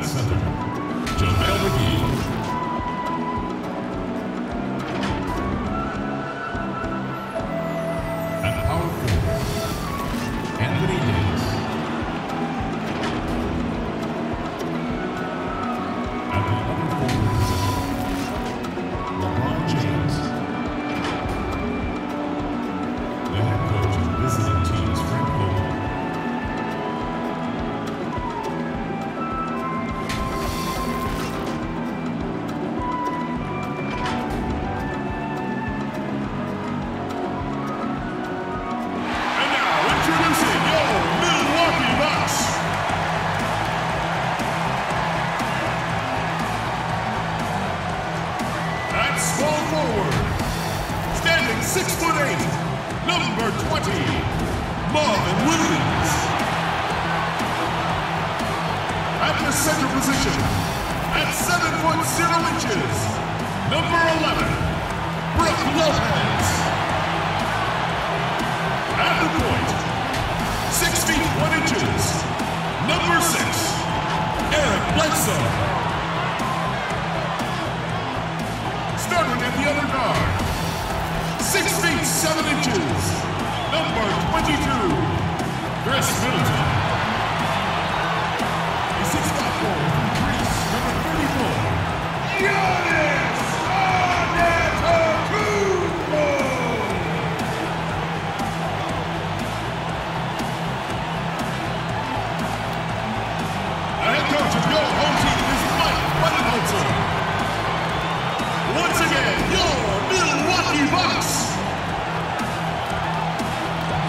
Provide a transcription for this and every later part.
At center, JaVale McGee. At power forward, Anthony Davis. At the other forward position, LeBron James. The head coach of visiting teams, Frank Vogel. Small forward, standing 6'8", number 20, Marvin Williams. At the center position, at 7'0", number 11, Brook Lopez. At the point, 6 feet 1 inches, number 6, Eric Bledsoe. Starting at the other guard, 6 feet 7 inches, number 22, Chris Middleton. A 6'4" from Greece, number 34, Giannis Antetokounmpo. The head coach of your home team is Mike Budenholzer. Once again, your Milwaukee Bucks.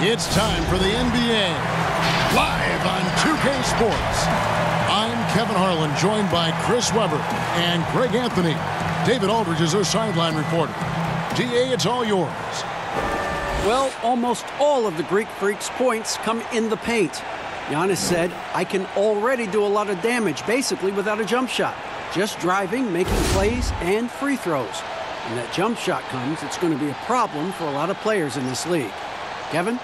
It's time for the NBA, live on 2K Sports. I'm Kevin Harlan, joined by Chris Webber and Greg Anthony. David Aldridge is our sideline reporter. DA, it's all yours. Well, almost all of the Greek Freak's points come in the paint. Giannis said, I can already do a lot of damage, basically without a jump shot. Just driving, making plays, and free throws. When that jump shot comes, it's going to be a problem for a lot of players in this league. Kevin?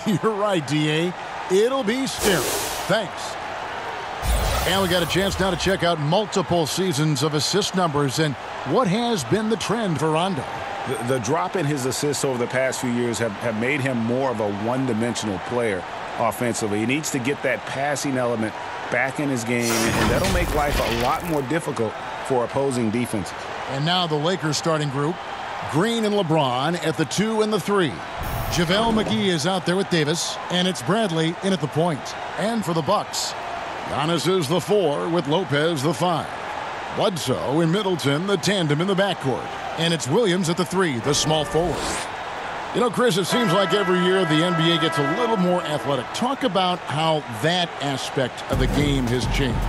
You're right, D.A. It'll be scary. Thanks. And we got a chance now to check out multiple seasons of assist numbers and what has been the trend for Rondo. The drop in his assists over the past few years have made him more of a one-dimensional player offensively. He needs to get that passing element back in his game, and that'll make life a lot more difficult for opposing defenses. And now the Lakers starting group. Green and LeBron at the 2 and the 3. JaVale McGee is out there with Davis, and it's Bradley in at the point. And for the Bucks, Giannis is the 4 with Lopez the 5. Bledsoe and Middleton the tandem in the backcourt. And it's Williams at the 3, the small forward. You know, Chris, it seems like every year the NBA gets a little more athletic. Talk about how that aspect of the game has changed.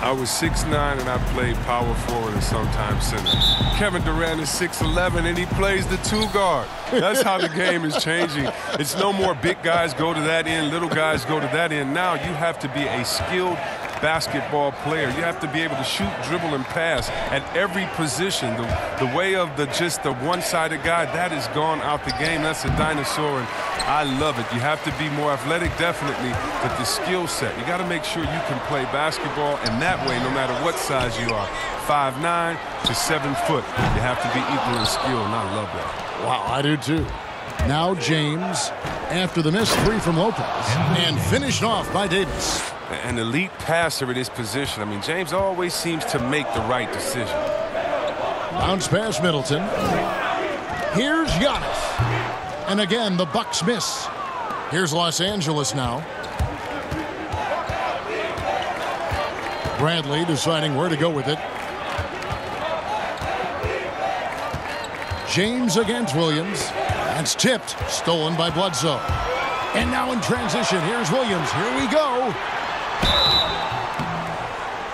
I was 6'9", and I played power forward and sometimes center. Kevin Durant is 6'11", and he plays the 2 guard. That's how the game is changing. It's no more big guys go to that end, little guys go to that end. Now you have to be a skilled basketball player. You have to be able to shoot, dribble, and pass at every position. The way of just the one-sided guy, that is gone out the game. That's a dinosaur, and I love it. You have to be more athletic, definitely, but the skill set. You got to make sure you can play basketball, and that way, no matter what size you are, 5'9" to 7 foot, you have to be equal in skill, and I love that. Wow, I do too. Now James, after the missed 3 from Lopez, and finished off by Davis. An elite passer at his position. I mean, James always seems to make the right decision. Bounce pass Middleton. Here's Giannis. And again, the Bucks miss. Here's Los Angeles now. Bradley deciding where to go with it. James against Williams. That's tipped. Stolen by Bledsoe. And now in transition, here's Williams. Here we go.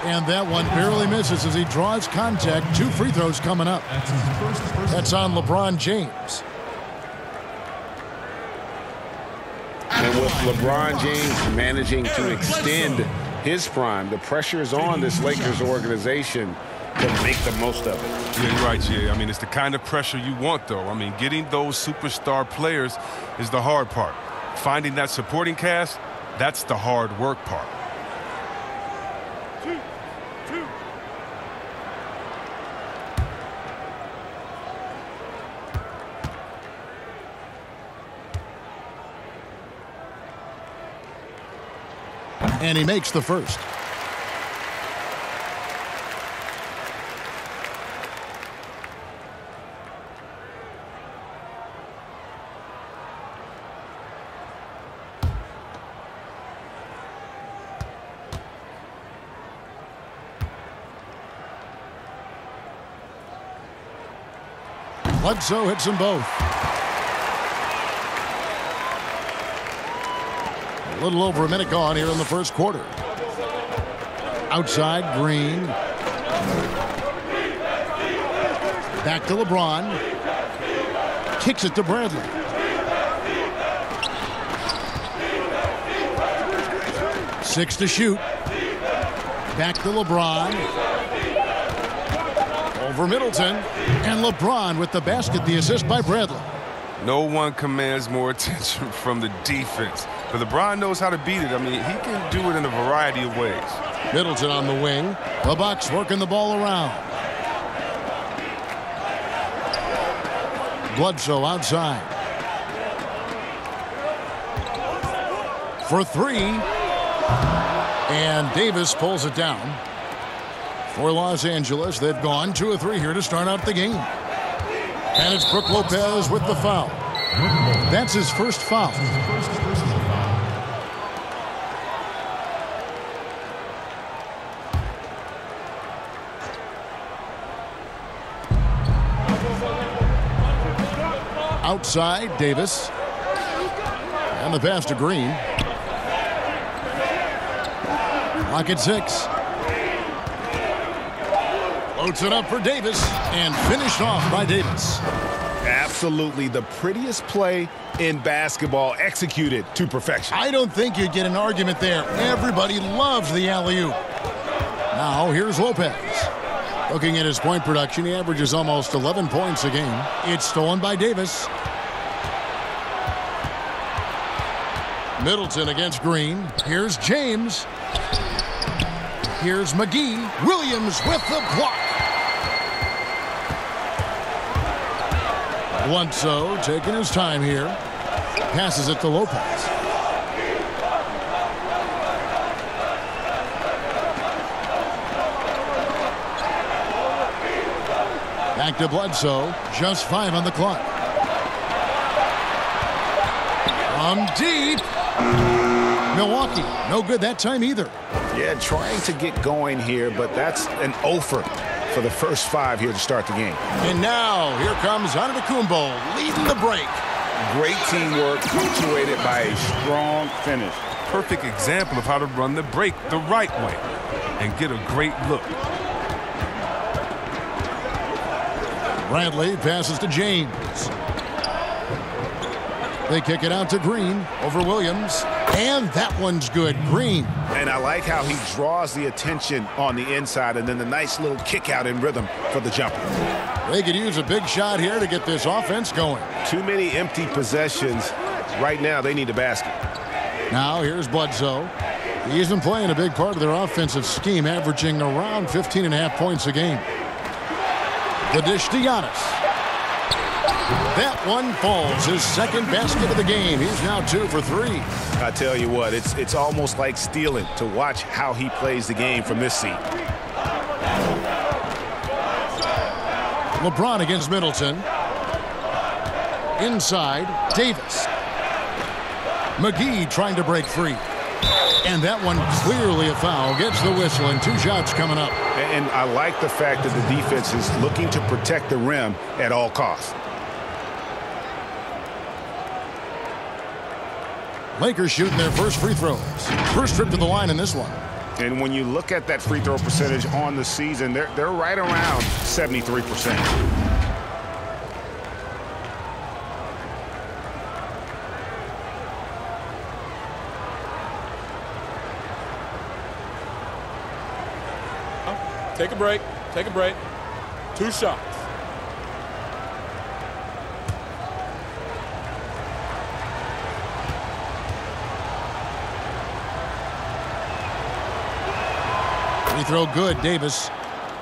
And that one barely misses as he draws contact. 2 free throws coming up. That's on LeBron James. And with LeBron James managing to extend his prime, the pressure is on this Lakers organization to make the most of it. Yeah, you're right, Jay. I mean, it's the kind of pressure you want, though. I mean, getting those superstar players is the hard part. Finding that supporting cast, that's the hard work part. And he makes the first. Bledsoe hits them both. A little over a minute gone here in the first quarter. Outside, Green. Back to LeBron. Kicks it to Bradley. Six to shoot. Back to LeBron. Over Middleton. And LeBron with the basket, the assist by Bradley. No one commands more attention from the defense. But LeBron knows how to beat it. I mean, he can do it in a variety of ways. Middleton on the wing. The Bucks working the ball around. Bledsoe outside. For three. And Davis pulls it down. For Los Angeles, they've gone 2 of 3 here to start out the game. And it's Brook Lopez with the foul. That's his first foul. Outside, Davis. And the pass to Green. Clock at 6. Loads it up for Davis and finished off by Davis. Absolutely the prettiest play in basketball, executed to perfection. I don't think you'd get an argument there. Everybody loves the alley-oop. Now here's Lopez. Looking at his point production, he averages almost 11 points a game. It's stolen by Davis. Middleton against Green. Here's James. Here's McGee. Williams with the block. Bledsoe taking his time here. Passes it to Lopez. Back to Bledsoe. Just 5 on the clock. From deep. Milwaukee. No good that time either. Yeah, trying to get going here, but that's an offer for the first 5 here to start the game. And now, here comes Antetokounmpo leading the break. Great teamwork, punctuated by a strong finish. Perfect example of how to run the break the right way and get a great look. Bradley passes to James. They kick it out to Green over Williams. And that one's good. Green. And I like how he draws the attention on the inside and then the nice little kick out in rhythm for the jumper. They could use a big shot here to get this offense going. Too many empty possessions. Right now, they need a basket. Now here's Bledsoe. He's been playing a big part of their offensive scheme, averaging around 15.5 points a game. The dish to Giannis. That one falls. His second basket of the game. He's now 2 for 3. I tell you what, it's almost like stealing to watch how he plays the game from this seat. LeBron against Middleton. Inside, Davis. McGee trying to break free. And that one clearly a foul. Gets the whistle and 2 shots coming up. And I like the fact that the defense is looking to protect the rim at all costs. Lakers shooting their first free throws. First trip to the line in this one. And when you look at that free throw percentage on the season, they're right around 73%. Take a break. Take a break. 2 shots. Free throw good, Davis.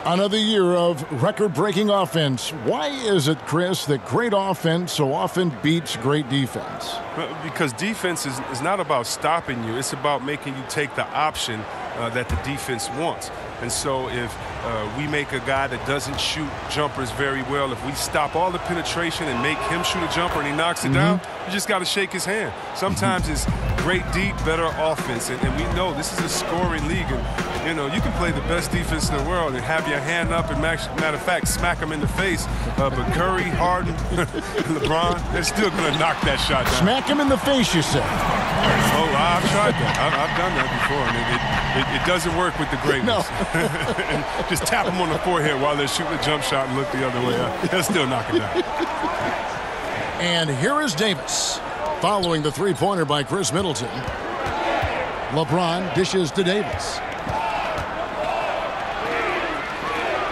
Another year of record-breaking offense. Why is it, Chris, that great offense so often beats great defense? Because defense is not about stopping you. It's about making you take the option that the defense wants. And so if we make a guy that doesn't shoot jumpers very well, if we stop all the penetration and make him shoot a jumper and he knocks it down, you just got to shake his hand. Sometimes it's great deep, better offense. And we know this is a scoring league. And, you know, you can play the best defense in the world and have your hand up and, matter of fact, smack him in the face. But Curry, Harden, LeBron, they're still going to knock that shot down. Smack him in the face, you said. Oh, I've tried that. I've done that before. And it doesn't work with the greatness. No. And just tap them on the forehead while they're shooting a jump shot and look the other way. They'll still knock it down. And here is Davis, following the three-pointer by Chris Middleton. LeBron dishes to Davis.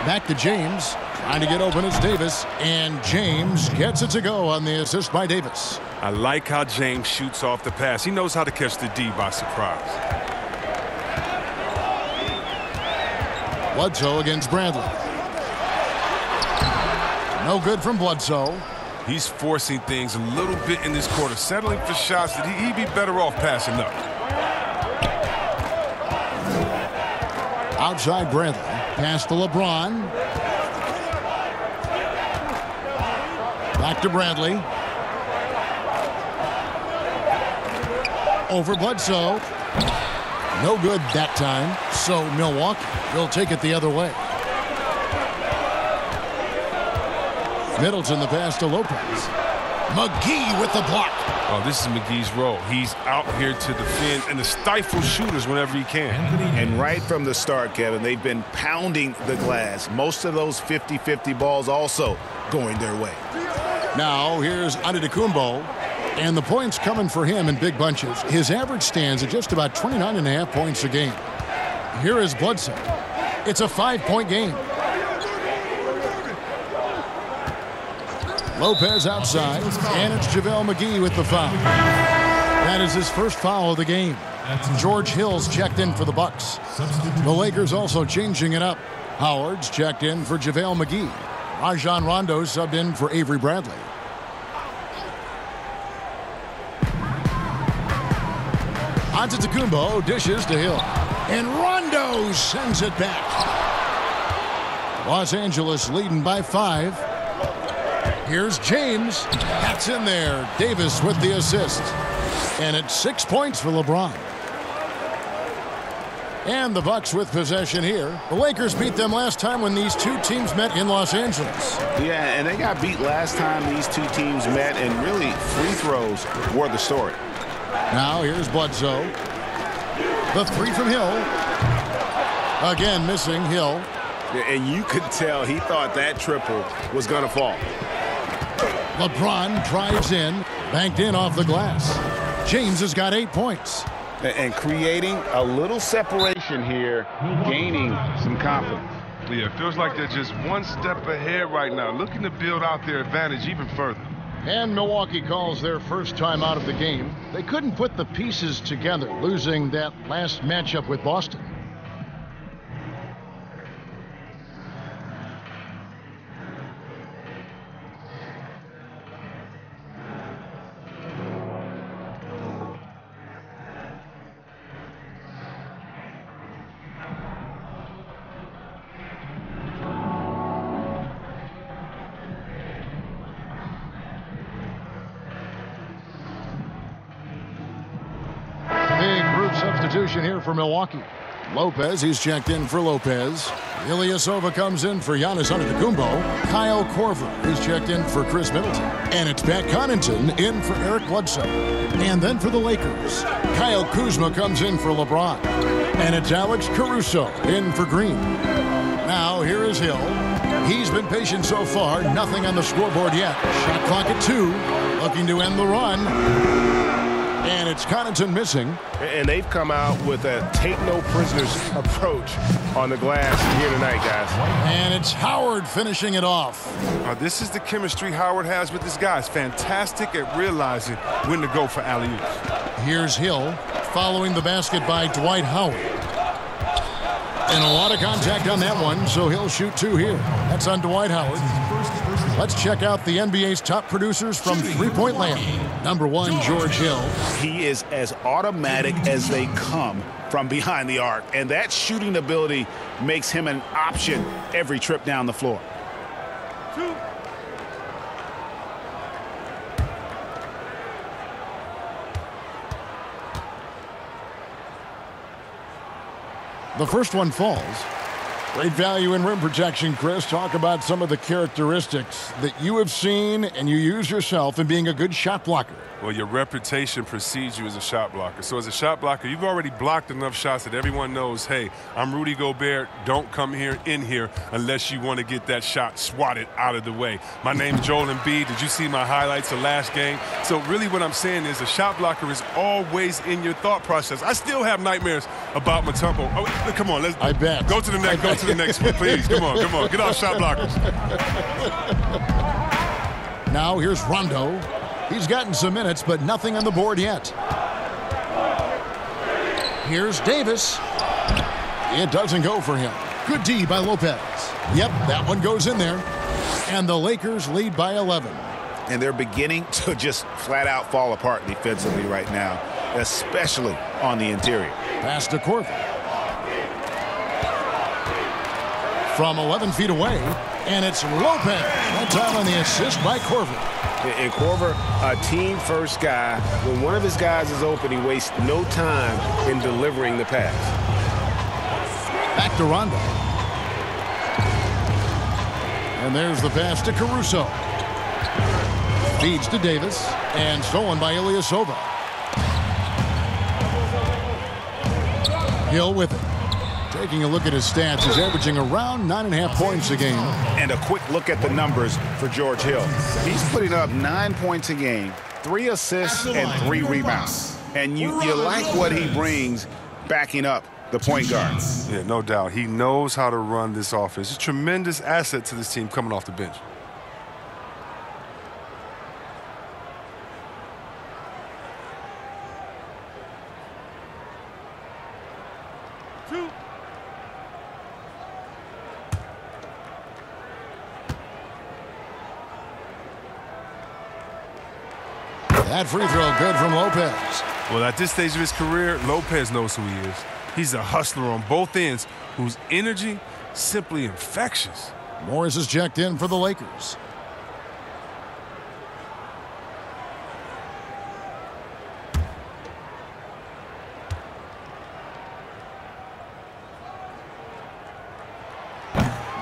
Back to James, trying to get open as Davis, and James gets it to go on the assist by Davis. I like how James shoots off the pass. He knows how to catch the D by surprise. Bledsoe against Bradley. No good from Bledsoe. He's forcing things a little bit in this quarter, settling for shots that he'd be better off passing up. Outside Bradley. Pass to LeBron. Back to Bradley. Over Bledsoe. No good that time. So Milwaukee will take it the other way. Middleton the pass to Lopez. McGee with the block. Oh, this is McGee's role. He's out here to defend and to stifle shooters whenever he can. And right from the start, Kevin, they've been pounding the glass. Most of those 50-50 balls also going their way. Now here's Antetokounmpo. And the points coming for him in big bunches. His average stands at just about 29.5 points a game. Here is Bledsoe. It's a 5-point game. Lopez outside, and it's JaVale McGee with the foul. That is his first foul of the game. George Hill's checked in for the Bucks. The Lakers also changing it up. Howard's checked in for JaVale McGee. Rajon Rondo subbed in for Avery Bradley. Antetokounmpo dishes to Hill. And Rondo sends it back. Los Angeles leading by 5. Here's James. That's in there. Davis with the assist. And it's 6 points for LeBron. And the Bucks with possession here. The Lakers beat them last time when these two teams met in Los Angeles. Yeah, and they got beat last time these two teams met, and really free throws were the story. Now here's Bledsoe. The three from Hill. Again missing Hill. And you could tell he thought that triple was going to fall. LeBron drives in, banked in off the glass. James has got 8 points. And creating a little separation here, gaining some confidence. Yeah, it feels like they're just one step ahead right now, looking to build out their advantage even further. And Milwaukee calls their first time out of the game. They couldn't put the pieces together, losing that last matchup with Boston. Substitution here for Milwaukee. Lopez, he's checked in for Lopez. Ilyasova comes in for Giannis Antetokounmpo. Kyle Korver, he's checked in for Chris Middleton. And it's Pat Connaughton in for Eric Bledsoe. And then for the Lakers, Kyle Kuzma comes in for LeBron. And it's Alex Caruso in for Green. Now here is Hill. He's been patient so far, nothing on the scoreboard yet. Shot clock at 2, looking to end the run. And it's Connaughton missing. And they've come out with a take-no-prisoners approach on the glass here tonight, guys. And it's Howard finishing it off. This is the chemistry Howard has with his guys. Fantastic at realizing when to go for alley-oops. Here's Hill following the basket by Dwight Howard. And a lot of contact on that one, so he'll shoot 2 here. That's on Dwight Howard. Let's check out the NBA's top producers from three-point land. Number 1, George Hill. He is as automatic as they come from behind the arc, and that shooting ability makes him an option every trip down the floor. The first one falls. Great value in rim protection, Chris. Talk about some of the characteristics that you have seen and you use yourself in being a good shot blocker. Well, your reputation precedes you as a shot blocker. So as a shot blocker, you've already blocked enough shots that everyone knows, hey, I'm Rudy Gobert. Don't come in here unless you want to get that shot swatted out of the way. My name's Joel Embiid. Did you see my highlights of last game? So really what I'm saying is a shot blocker is always in your thought process. I still have nightmares about Mutombo. Oh, come on, let's I bet. Go to the next one, please. Come on. Get off shot blockers. Now here's Rondo. He's gotten some minutes, but nothing on the board yet. Here's Davis. It doesn't go for him. Good D by Lopez. Yep, that one goes in there. And the Lakers lead by 11. And they're beginning to just flat out fall apart defensively right now, especially on the interior. Pass to Korver. From 11 feet away, and it's Lopez. That time on the assist by Korver. And Korver, a team-first guy. When one of his guys is open, he wastes no time in delivering the pass. Back to Rondo. And there's the pass to Caruso. Feeds to Davis, and stolen by Ilyasova. Hill with it. Taking a look at his stats, he's averaging around 9.5 points a game. And a quick look at the numbers for George Hill. He's putting up 9 points a game, 3 assists, and 3 rebounds. And you like what he brings backing up the point guard. Yeah, no doubt. He knows how to run this offense. He's a tremendous asset to this team coming off the bench. That free throw good from Lopez. Well, at this stage of his career, Lopez knows who he is. He's a hustler on both ends whose energy simply infectious. Morris is checked in for the Lakers.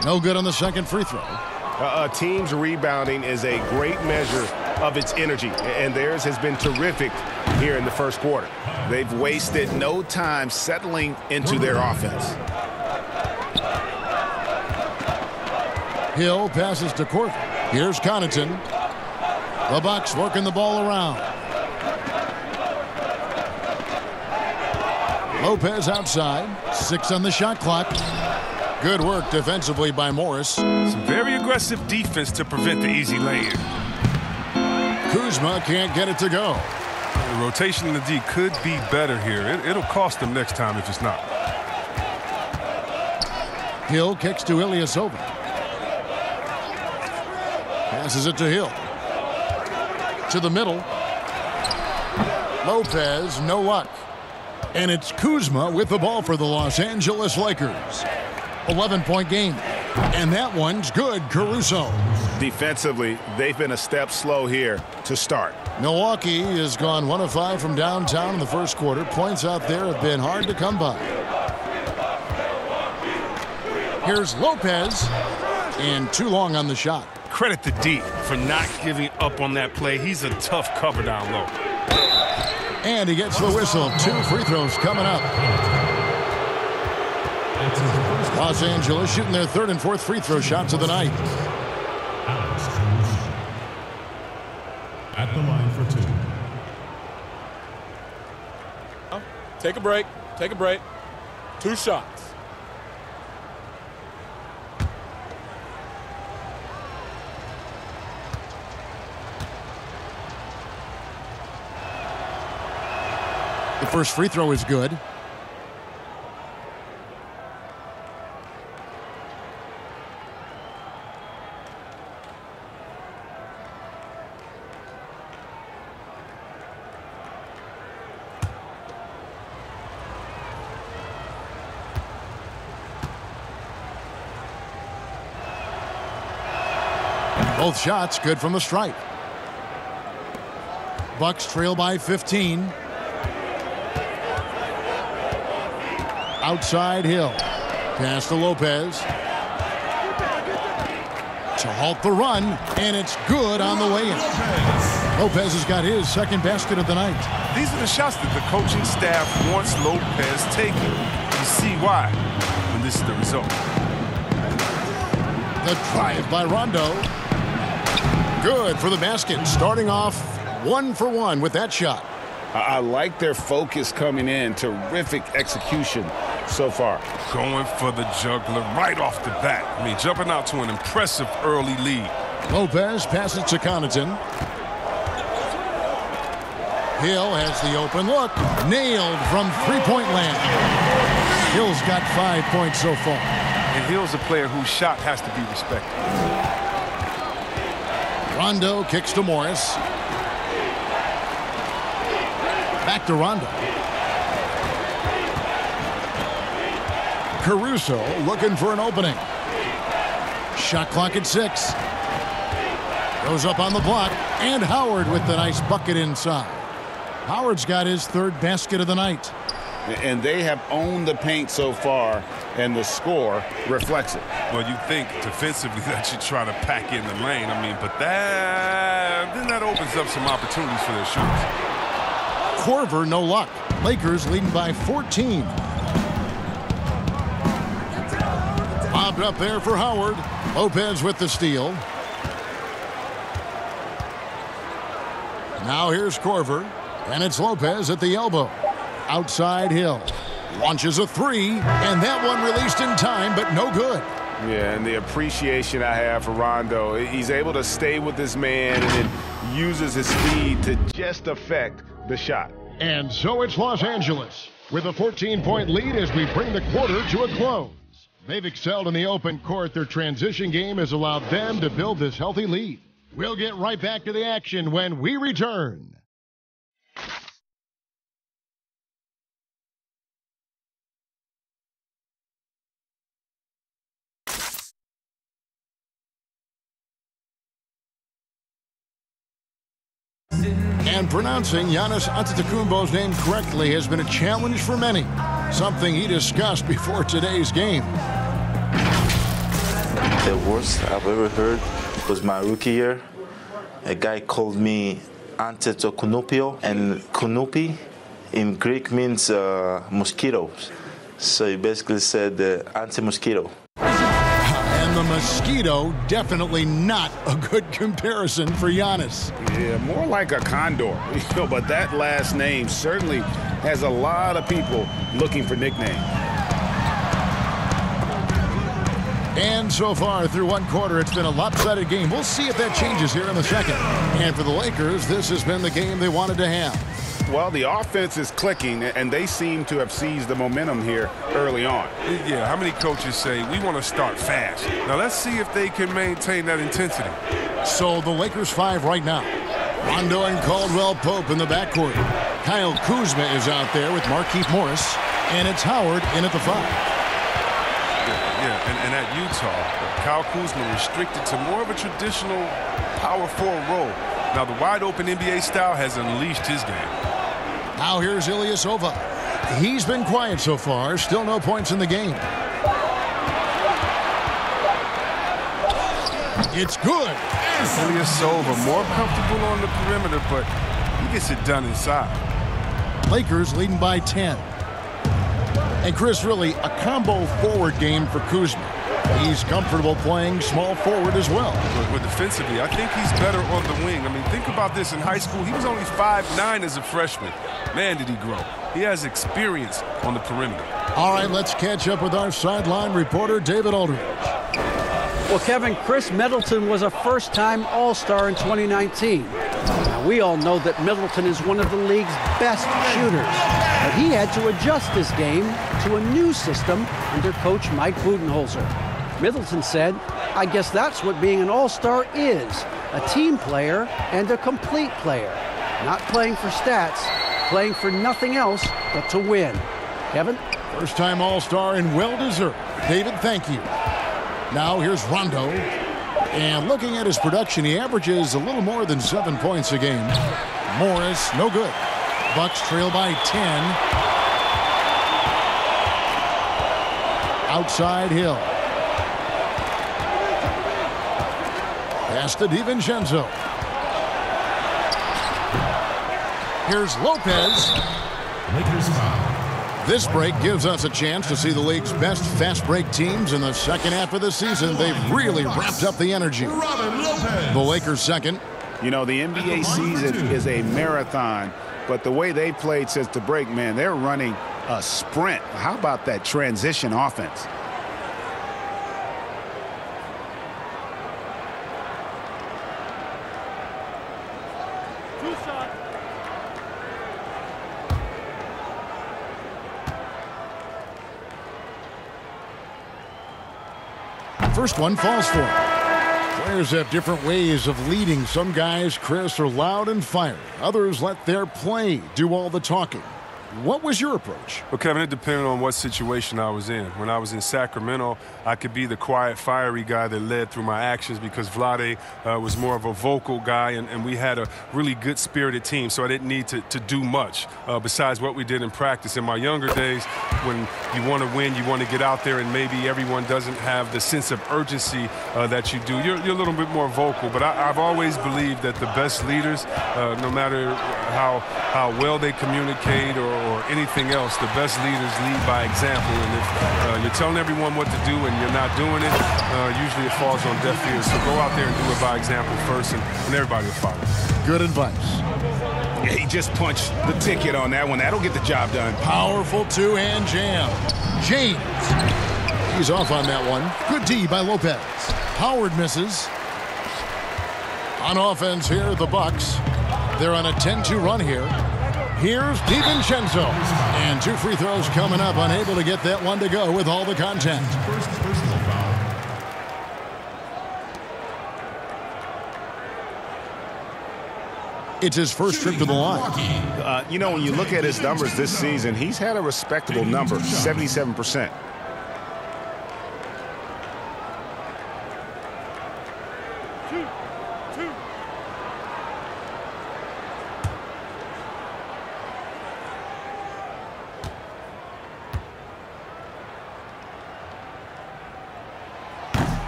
No good on the second free throw. A team's rebounding is a great measure of its energy, and theirs has been terrific here in the first quarter. They've wasted no time settling into their offense. Hill passes to Korver. Here's Connaughton. The Bucks working the ball around. Lopez outside. 6 on the shot clock. Good work defensively by Morris. Some very aggressive defense to prevent the easy lay-in. Kuzma can't get it to go. The rotation in the D could be better here. It'll cost them next time if it's not. Hill kicks to Ilyasova. Passes it to Hill. To the middle. Lopez, no luck. And it's Kuzma with the ball for the Los Angeles Lakers. 11-point game. And that one's good, Caruso. Defensively, they've been a step slow here to start. Milwaukee has gone 1 of 5 from downtown in the first quarter. Points out there have been hard to come by. Here's Lopez. And too long on the shot. Credit to D for not giving up on that play. He's a tough cover down low. And he gets the whistle. 2 free throws coming up. Los Angeles shooting their 3rd and 4th free throw shots of the night. At the line for 2. Take a break. Take a break. 2 shots. The first free throw is good. Both shots good from the stripe. Bucks trail by 15. Outside Hill. Pass to Lopez. To halt the run, and it's good on the way in. Lopez has got his second basket of the night. These are the shots that the coaching staff wants Lopez taking. You see why, and this is the result. The drive by Rondo. Good for the basket. Starting off 1 for 1 with that shot. I like their focus coming in. Terrific execution so far. Going for the juggler right off the bat. I mean, jumping out to an impressive early lead. Lopez passes to Connaughton. Hill has the open look. Nailed from three-point land. Hill's got 5 points so far. And Hill's a player whose shot has to be respected. Rondo kicks to Morris. Back to Rondo. Caruso looking for an opening. Shot clock at 6. Goes up on the block, and Howard with the nice bucket inside. Howard's got his third basket of the night. And they have owned the paint so far, and the score reflects it. Well, you think defensively that you try to pack in the lane. I mean, but then that opens up some opportunities for their shooters. Korver, no luck. Lakers leading by 14. Bobbed up there for Howard. Lopez with the steal. Now here's Korver, and it's Lopez at the elbow. Outside Hill. Launches a three, and that one released in time, but no good. Yeah, and the appreciation I have for Rondo. He's able to stay with this man and then uses his speed to just affect the shot. And so it's Los Angeles with a 14-point lead as we bring the quarter to a close. They've excelled in the open court. Their transition game has allowed them to build this healthy lead. We'll get right back to the action when we return. And pronouncing Giannis Antetokounmpo's name correctly has been a challenge for many, something he discussed before today's game. The worst I've ever heard was my rookie year. A guy called me Antetokounmpo, and Kunupi in Greek means mosquitoes. So he basically said anti-mosquito. And the mosquito, definitely not a good comparison for Giannis. Yeah, more like a condor. But that last name certainly has a lot of people looking for nicknames. And so far through one quarter, it's been a lopsided game. We'll see if that changes here in the second. And for the Lakers, this has been the game they wanted to have. Well, the offense is clicking, and they seem to have seized the momentum here early on. Yeah, how many coaches say, we want to start fast? Now, let's see if they can maintain that intensity. So the Lakers 5 right now. Rondo and Caldwell Pope in the backcourt. Kyle Kuzma is out there with Markieff Morris. And it's Howard in at the 5. Yeah, and at Utah, Kyle Kuzma restricted to more of a traditional power forward role. Now, the wide-open NBA style has unleashed his game. Now here's Ilyasova. He's been quiet so far. Still no points in the game. It's good. Ilyasova more comfortable on the perimeter, but he gets it done inside. Lakers leading by 10. And Chris, really a combo forward game for Kuzma. He's comfortable playing small forward as well. But defensively, I think he's better on the wing. I mean, think about this. In high school, he was only 5'9" as a freshman. Man, did he grow. He has experience on the perimeter. All right, let's catch up with our sideline reporter, David Aldridge. Well, Kevin, Chris Middleton was a first-time All-Star in 2019. Now, we all know that Middleton is one of the league's best shooters, but he had to adjust his game to a new system under coach Mike Budenholzer. Middleton said, I guess that's what being an All-Star is, a team player and a complete player. Not playing for stats, playing for nothing else but to win. Kevin? First-time All-Star and well-deserved. David, thank you. Now here's Rondo. And looking at his production, he averages a little more than 7 points a game. Morris, no good. Bucks trail by 10. Outside Hill. Pass to DiVincenzo. Here's Lopez. Lakers foul. This break gives us a chance to see the league's best fast break teams in the second half of the season. They've really ramped up the energy. The Lakers second. You know, the NBA season is a marathon, but the way they played since the break, man, they're running a sprint. How about that transition offense? First one falls for him. Players have different ways of leading. Some guys, Chris, are loud and fiery. Others let their play do all the talking. What was your approach? Well, Kevin, it depended on what situation I was in. When I was in Sacramento, I could be the quiet, fiery guy that led through my actions because Vlade was more of a vocal guy, and we had a really good-spirited team, so I didn't need to do much besides what we did in practice. In my younger days, when you want to win, you want to get out there, and maybe everyone doesn't have the sense of urgency that you do. You're a little bit more vocal, but I've always believed that the best leaders, no matter how well they communicate or anything else, the best leaders lead by example. And if you're telling everyone what to do and you're not doing it, usually it falls on deaf ears. So go out there and do it by example first, and everybody will follow. Good advice. Yeah, he just punched the ticket on that one. That'll get the job done. Powerful two-hand jam. James. He's off on that one. Good D by Lopez. Howard misses. On offense here, the Bucks. They're on a 10-2 run here. Here's DiVincenzo. And 2 free throws coming up. Unable to get that one to go with all the contact. First personal foul. It's his first trip to the line. You know, when you look at his numbers this season, he's had a respectable number, 77%.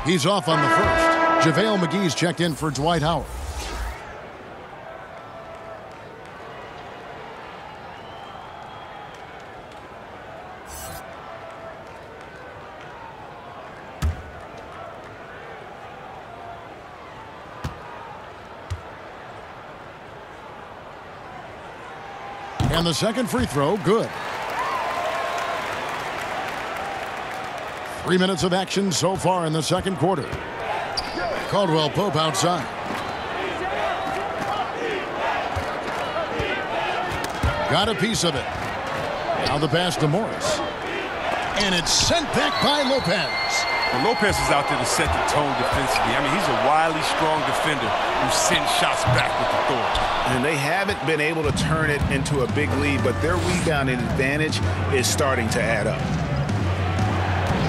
He's off on the first. JaVale McGee's checked in for Dwight Howard. And the second free throw, good. 3 minutes of action so far in the second quarter. Caldwell Pope outside. Got a piece of it. Now the pass to Morris. And it's sent back by Lopez. Well, Lopez is out there to set the tone defensively. I mean, he's a wildly strong defender who sends shots back with authority. And they haven't been able to turn it into a big lead, but their rebounding advantage is starting to add up.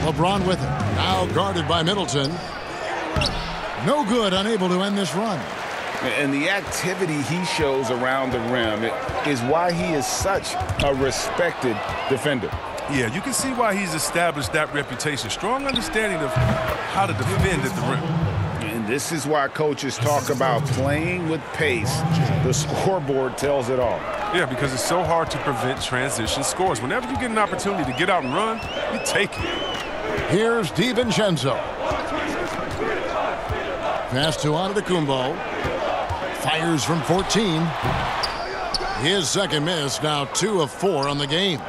LeBron with it. Now guarded by Middleton. No good, unable to end this run. And the activity he shows around the rim is why he is such a respected defender. Yeah, you can see why he's established that reputation. Strong understanding of how to defend at the rim. And this is why coaches talk about playing with pace. The scoreboard tells it all. Yeah, because it's so hard to prevent transition scores. Whenever you get an opportunity to get out and run, you take it. Here's DiVincenzo. Pass to Antetokounmpo. Fires from 14. His second miss, now 2 of 4 on the game.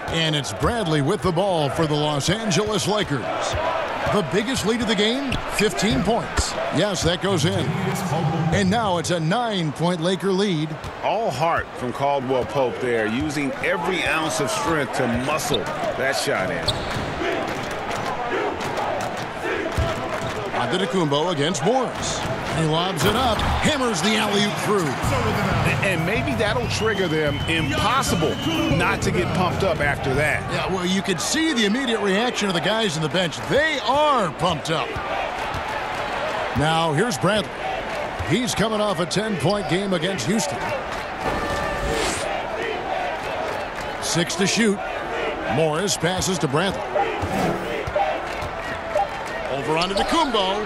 And it's Bradley with the ball for the Los Angeles Lakers. The biggest lead of the game, 15 points. Yes, that goes in. And now it's a 9-point Laker lead. All heart from Caldwell Pope there, using every ounce of strength to muscle that shot in. Antetokounmpo against Morris. He lobs it up, hammers the alley-oop through. And maybe that'll trigger them. Impossible not to get pumped up after that. Yeah, well, you could see the immediate reaction of the guys on the bench. They are pumped up. Now here's Bradley. He's coming off a 10-point game against Houston. 6 to shoot. Morris passes to Bradley. Over onto Kumbo.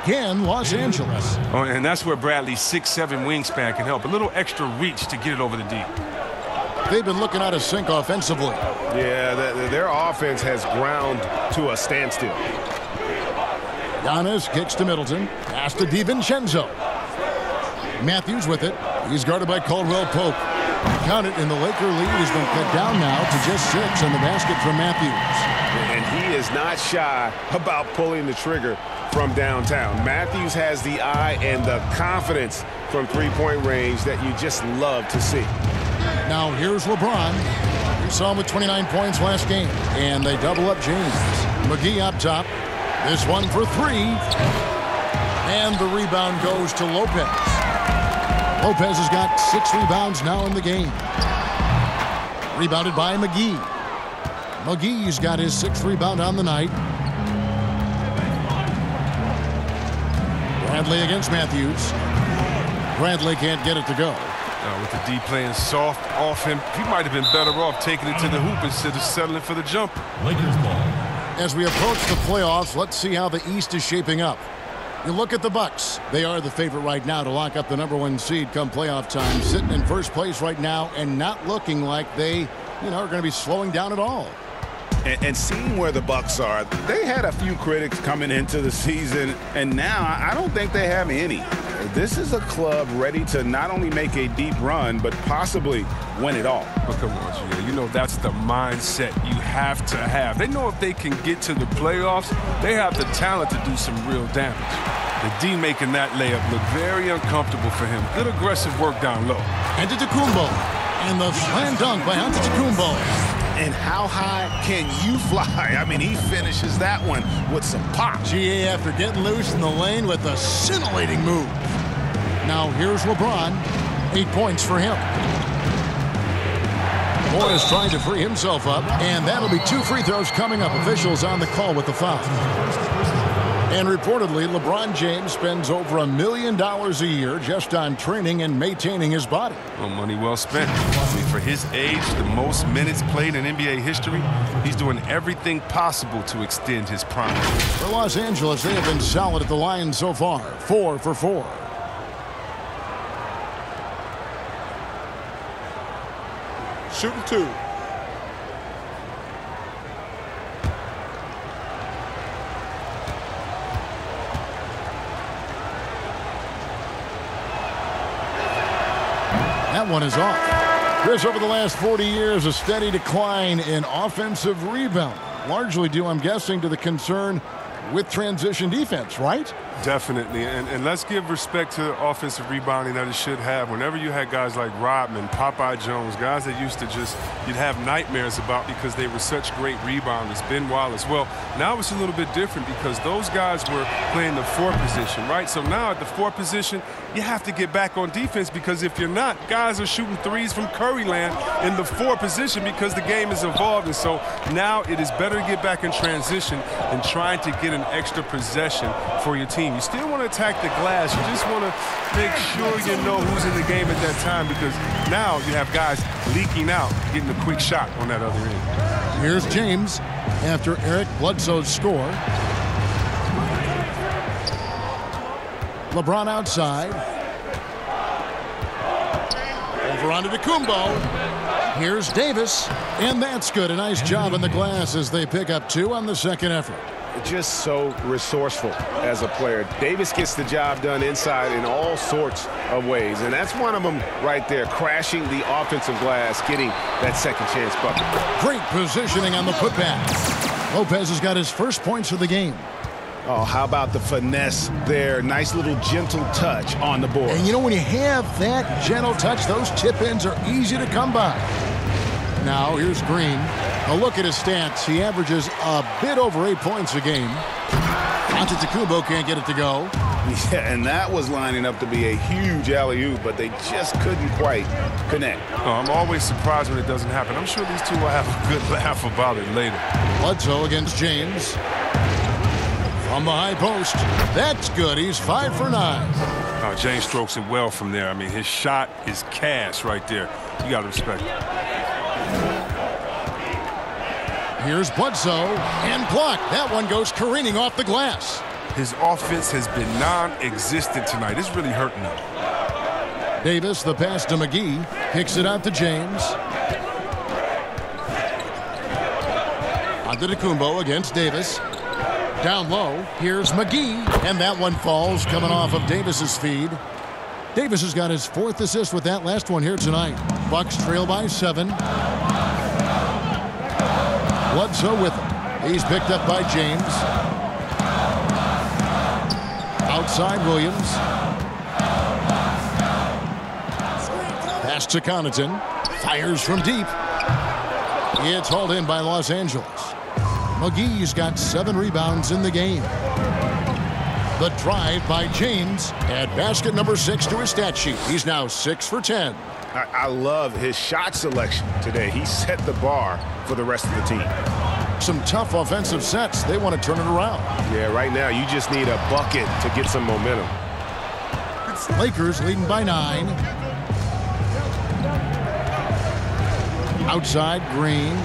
Again, Los Angeles. Oh, and that's where Bradley's 6'7" wingspan can help. A little extra reach to get it over the deep. They've been looking out of sync offensively. Yeah, their offense has ground to a standstill. Giannis kicks to Middleton. Pass to DiVincenzo. Matthews with it. He's guarded by Caldwell Pope. Count it, and the Laker lead has been cut down now to just 6 on the basket from Matthews. And he is not shy about pulling the trigger from downtown. Matthews has the eye and the confidence from three-point range that you just love to see. Now here's LeBron. We saw him with 29 points last game. And they double up James. McGee up top. This one for 3. And the rebound goes to Lopez. Lopez has got 6 rebounds now in the game. Rebounded by McGee. McGee's got his 6th rebound on the night. Bradley against Matthews. Bradley can't get it to go. With the D playing soft off him, he might have been better off taking it to the hoop instead of settling for the jumper. Lakers ball. As we approach the playoffs, let's see how the East is shaping up. You look at the Bucks. They are the favorite right now to lock up the #1 seed come playoff time, sitting in first place right now and not looking like they, are going to be slowing down at all. And seeing where the Bucks are, they had a few critics coming into the season, and now I don't think they have any. This is a club ready to not only make a deep run, but possibly win it all. Oh, come on, Gia. You know that's the mindset you have to have. They know if they can get to the playoffs, they have the talent to do some real damage. The D making that layup look very uncomfortable for him. Good aggressive work down low. Antetokounmpo. And the slam dunk by Antetokounmpo. And how high can you fly? I mean, he finishes that one with some pop. GA after getting loose in the lane with a scintillating move. Now here's LeBron. 8 points for him. Morris trying to free himself up, and that'll be 2 free throws coming up. Officials on the call with the foul. And reportedly, LeBron James spends over $1 million a year just on training and maintaining his body. Well, money well spent. I mean, for his age, the most minutes played in NBA history, he's doing everything possible to extend his prime. For Los Angeles, they have been solid at the line so far. 4 for 4. Shooting 2. That one is off. Chris, over the last 40 years, a steady decline in offensive rebound. Largely due, I'm guessing, to the concern with transition defense, right? Definitely, and let's give respect to offensive rebounding that it should have. Whenever you had guys like Rodman, Popeye Jones, guys that used to you'd have nightmares about because they were such great rebounders, Ben Wallace. Well, now it's a little bit different because those guys were playing the 4 position, right? So now at the 4 position, you have to get back on defense because if you're not, guys are shooting threes from Curry land in the 4 position because the game is evolved. And so now it is better to get back in transition than trying to get an extra possession for your team. You still want to attack the glass. You just want to make sure you know who's in the game at that time because now you have guys leaking out, getting a quick shot on that other end. Here's James after Eric Bledsoe's score. LeBron outside. Over onto Kumbo. Here's Davis, and that's good. A nice job on the glass as they pick up 2 on the second effort. Just so resourceful as a player. Davis gets the job done inside in all sorts of ways, and that's one of them right there, crashing the offensive glass, getting that second chance bucket. Great positioning on the putback. Lopez has got his first points of the game. Oh, how about the finesse there? Nice little gentle touch on the board. And when you have that gentle touch, those tip-ins are easy to come by. Now here's Green. A look at his stats. He averages a bit over 8 points a game. Antetokounmpo can't get it to go. Yeah, and that was lining up to be a huge alley-oop, but they just couldn't quite connect. Oh, I'm always surprised when it doesn't happen. I'm sure these two will have a good laugh about it later. Bledsoe against James. From the high post. That's good. He's 5 for 9. James strokes it well from there. I mean, his shot is cash right there. You got to respect it. Here's Bledsoe and blocked. That one goes careening off the glass. His offense has been non-existent tonight. It's really hurting him. Davis, the pass to McGee. Kicks it out to James. Antetokounmpo against Davis. Down low, here's McGee, and that one falls coming off of Davis's feed. Davis has got his 4th assist with that last one here tonight. Bucks trail by 7. Bledsoe with him. He's picked up by James. Outside Williams. Pass to Connaughton. Fires from deep. It's hauled in by Los Angeles. McGee's got 7 rebounds in the game. The drive by James. Add basket number 6 to his stat sheet. He's now 6 for 10. I love his shot selection today. He set the bar for the rest of the team. Some tough offensive sets. They want to turn it around. Yeah, right now you just need a bucket to get some momentum. Lakers leading by 9. Outside, Green.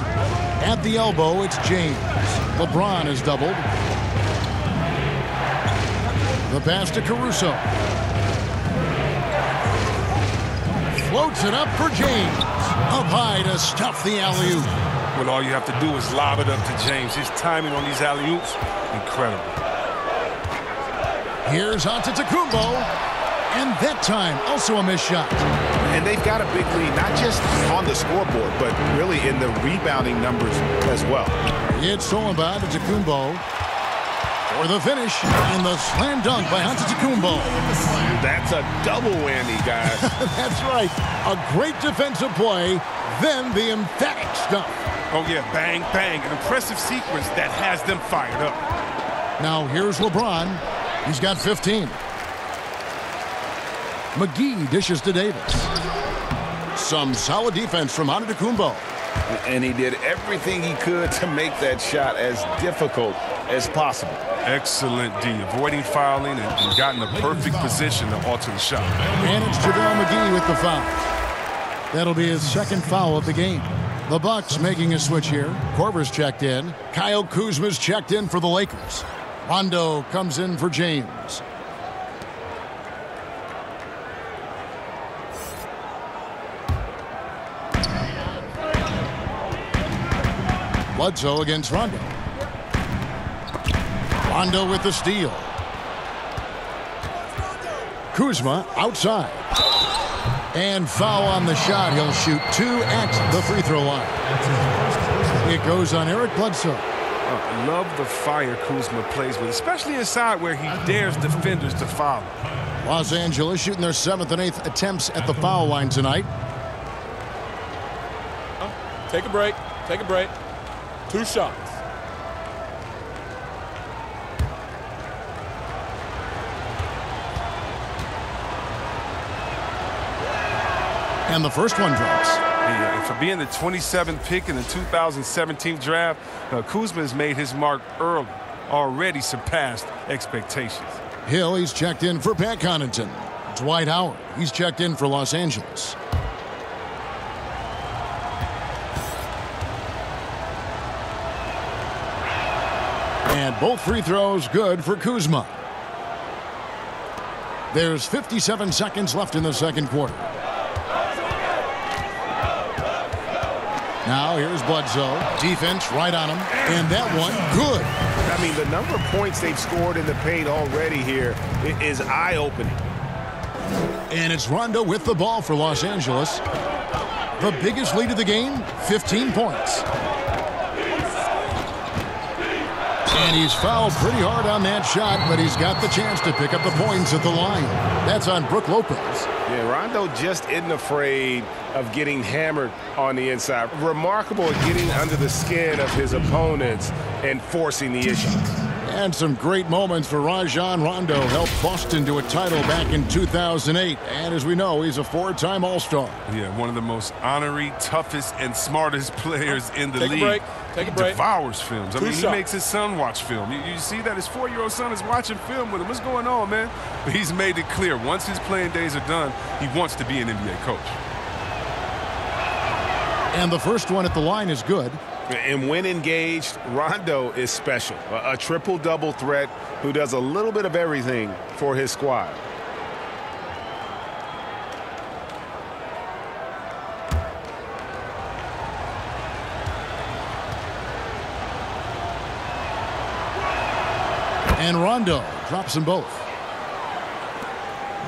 At the elbow, it's James. LeBron is doubled. The pass to Caruso. Floats it up for James. Up high to stuff the alley-oop. Well, all you have to do is lob it up to James. His timing on these alley-oops, incredible. Here's Antetokounmpo. And that time, also a missed shot. And they've got a big lead, not just on the scoreboard, but really in the rebounding numbers as well. It's Solomon Antetokounmpo for the finish, and the slam dunk by Antetokounmpo. That's a double whammy, guys. That's right. A great defensive play, then the emphatic stuff. Oh, yeah, bang, bang. An impressive sequence that has them fired up. Now, here's LeBron. He's got 15. McGee dishes to Davis. Some solid defense from Antetokounmpo. And he did everything he could to make that shot as difficult as possible. Excellent D, avoiding fouling and got in a perfect position to alter the shot. And it's JaVale McGee with the foul. That'll be his 2nd foul of the game. The Bucks making a switch here. Korver's checked in. Kyle Kuzma's checked in for the Lakers. Rondo comes in for James. Bledsoe against Rondo. Rondo with the steal. Kuzma outside. And foul on the shot. He'll shoot 2 at the free throw line. It goes on Eric Bledsoe. I love the fire Kuzma plays with, especially inside where he dares defenders to foul. Los Angeles shooting their 7th and 8th attempts at the foul line tonight. Take a break. Take a break. 2 shots. And the first one drops. Yeah, and for being the 27th pick in the 2017 draft, Kuzma has made his mark early, already surpassed expectations. Hill, he's checked in for Pat Connaughton. Dwight Howard, he's checked in for Los Angeles. And both free throws good for Kuzma. There's 57 seconds left in the 2nd quarter. Now here's Bledsoe. Defense right on him. And that one, good. I mean, the number of points they've scored in the paint already here is eye-opening. And it's Rondo with the ball for Los Angeles. The biggest lead of the game, 15 points. And he's fouled pretty hard on that shot, but he's got the chance to pick up the points at the line. That's on Brook Lopez. Yeah, Rondo just isn't afraid of getting hammered on the inside. Remarkable at getting under the skin of his opponents and forcing the issue. And some great moments for Rajon Rondo. Helped Boston to a title back in 2008. And as we know, he's a four-time All-Star. Yeah, one of the most honorary, toughest, and smartest players in the league. Take a break. Devours films. I mean, shots. he makes his son watch film. You see that his 4-year-old son is watching film with him. What's going on, man? But he's made it clear, once his playing days are done, he wants to be an NBA coach. And the first one at the line is good. And when engaged, Rondo is special. A triple-double threat who does a little bit of everything for his squad. And Rondo drops them both.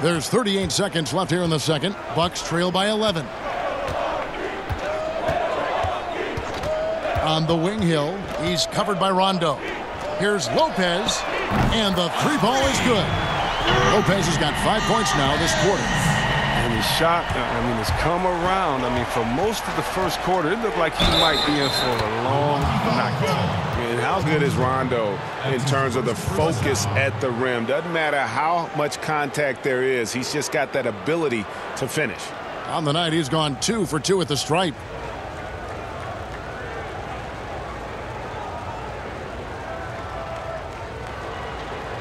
There's 38 seconds left here in the second. Bucks trail by 11. On the wing hill, he's covered by Rondo. Here's Lopez, and the three ball is good. Lopez has got 5 points now this quarter. And his shot, has come around. For most of the first quarter, it looked like he might be in for a long night. And how good is Rondo in terms of the focus at the rim? Doesn't matter how much contact there is. He's just got that ability to finish. On the night, he's gone 2 for 2 at the stripe.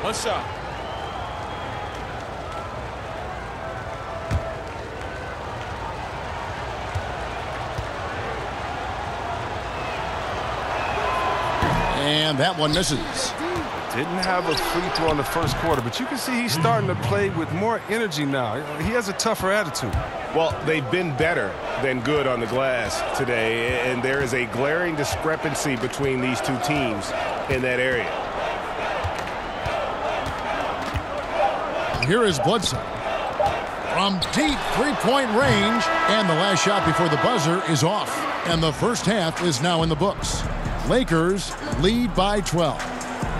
One shot. And that one misses. Didn't have a free throw in the first quarter, but you can see he's starting to play with more energy now. He has a tougher attitude. Well, they've been better than good on the glass today, and there is a glaring discrepancy between these two teams in that area. Here is Bledsoe. From deep three-point range, and the last shot before the buzzer is off. And the first half is now in the books. Lakers lead by 12.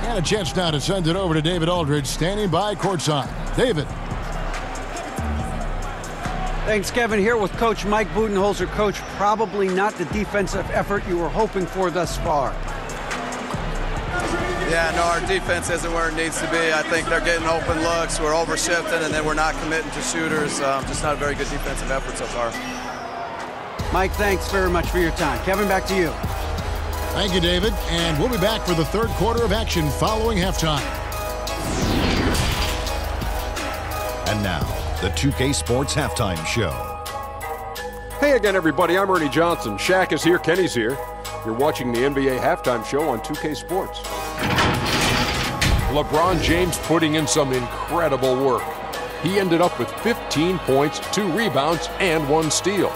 And a chance now to send it over to David Aldridge, standing by courtside. David. Thanks, Kevin. Here with Coach Mike Budenholzer. Coach, probably not the defensive effort you were hoping for thus far. Yeah, no, our defense isn't where it needs to be. I think they're getting open looks. We're overshifting, and then we're not committing to shooters. Just not a very good defensive effort so far. Mike, thanks very much for your time. Kevin, back to you. Thank you, David. And we'll be back for the third quarter of action following halftime. And now, the 2K Sports Halftime Show. Hey again, everybody. I'm Ernie Johnson. Shaq is here. Kenny's here. You're watching the NBA Halftime Show on 2K Sports. LeBron James putting in some incredible work. He ended up with 15 points, 2 rebounds, and 1 steal.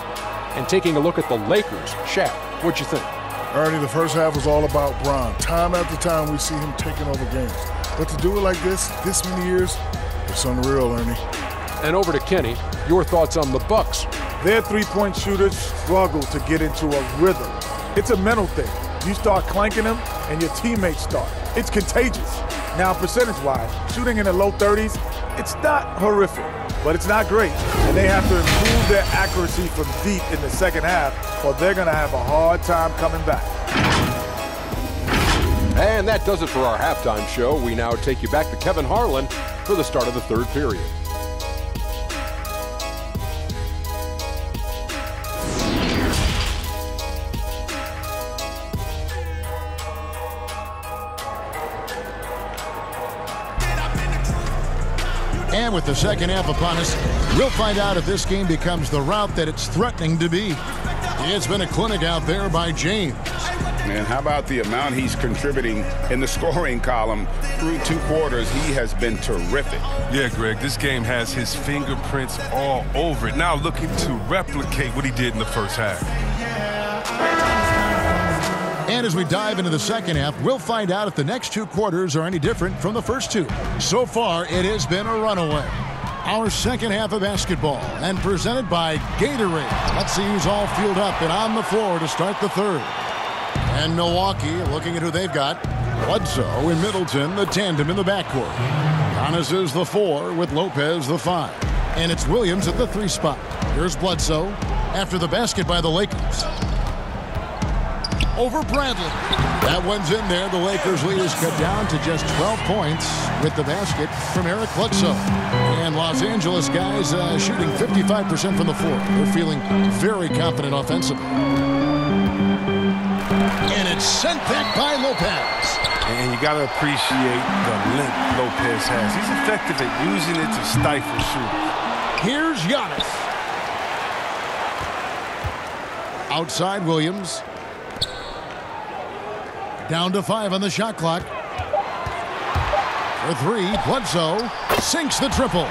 And taking a look at the Lakers, Shaq, what'd you think? Ernie, the first half was all about Bron. Time after time, we see him taking over games. But to do it like this many years, it's unreal, Ernie. And over to Kenny, your thoughts on the Bucks. Their three-point shooters struggle to get into a rhythm. It's a mental thing. You start clanking them, and your teammates start. It's contagious. Now, percentage-wise, shooting in the low 30s, it's not horrific, but it's not great. And they have to improve their accuracy from deep in the second half, or they're going to have a hard time coming back. And that does it for our halftime show. We now take you back to Kevin Harlan for the start of the third period. And with the second half upon us, we'll find out if this game becomes the route that it's threatening to be. It's been a clinic out there by James. And how about the amount he's contributing in the scoring column through 2 quarters? He has been terrific. Yeah, Greg, this game has his fingerprints all over it. Now looking to replicate what he did in the first half. And as we dive into the second half, we'll find out if the next 2 quarters are any different from the first 2. So far, it has been a runaway. Our second half of basketball, and presented by Gatorade. Let's see who's all fueled up and on the floor to start the third. And Milwaukee, looking at who they've got. Bledsoe and Middleton, the tandem in the backcourt. Giannis is the 4 with Lopez the 5. And it's Williams at the 3 spot. Here's Bledsoe after the basket by the Lakers. over Bradley. That one's in there. The Lakers lead is cut down to just 12 points with the basket from Eric Bledsoe. And Los Angeles guys shooting 55% from the floor. They're feeling very confident offensively. And it's sent back by Lopez. And you got to appreciate the length Lopez has. He's effective at using it to stifle shooters. Here's Giannis. Outside Williams. Down to 5 on the shot clock. For 3, Bledsoe sinks the triple.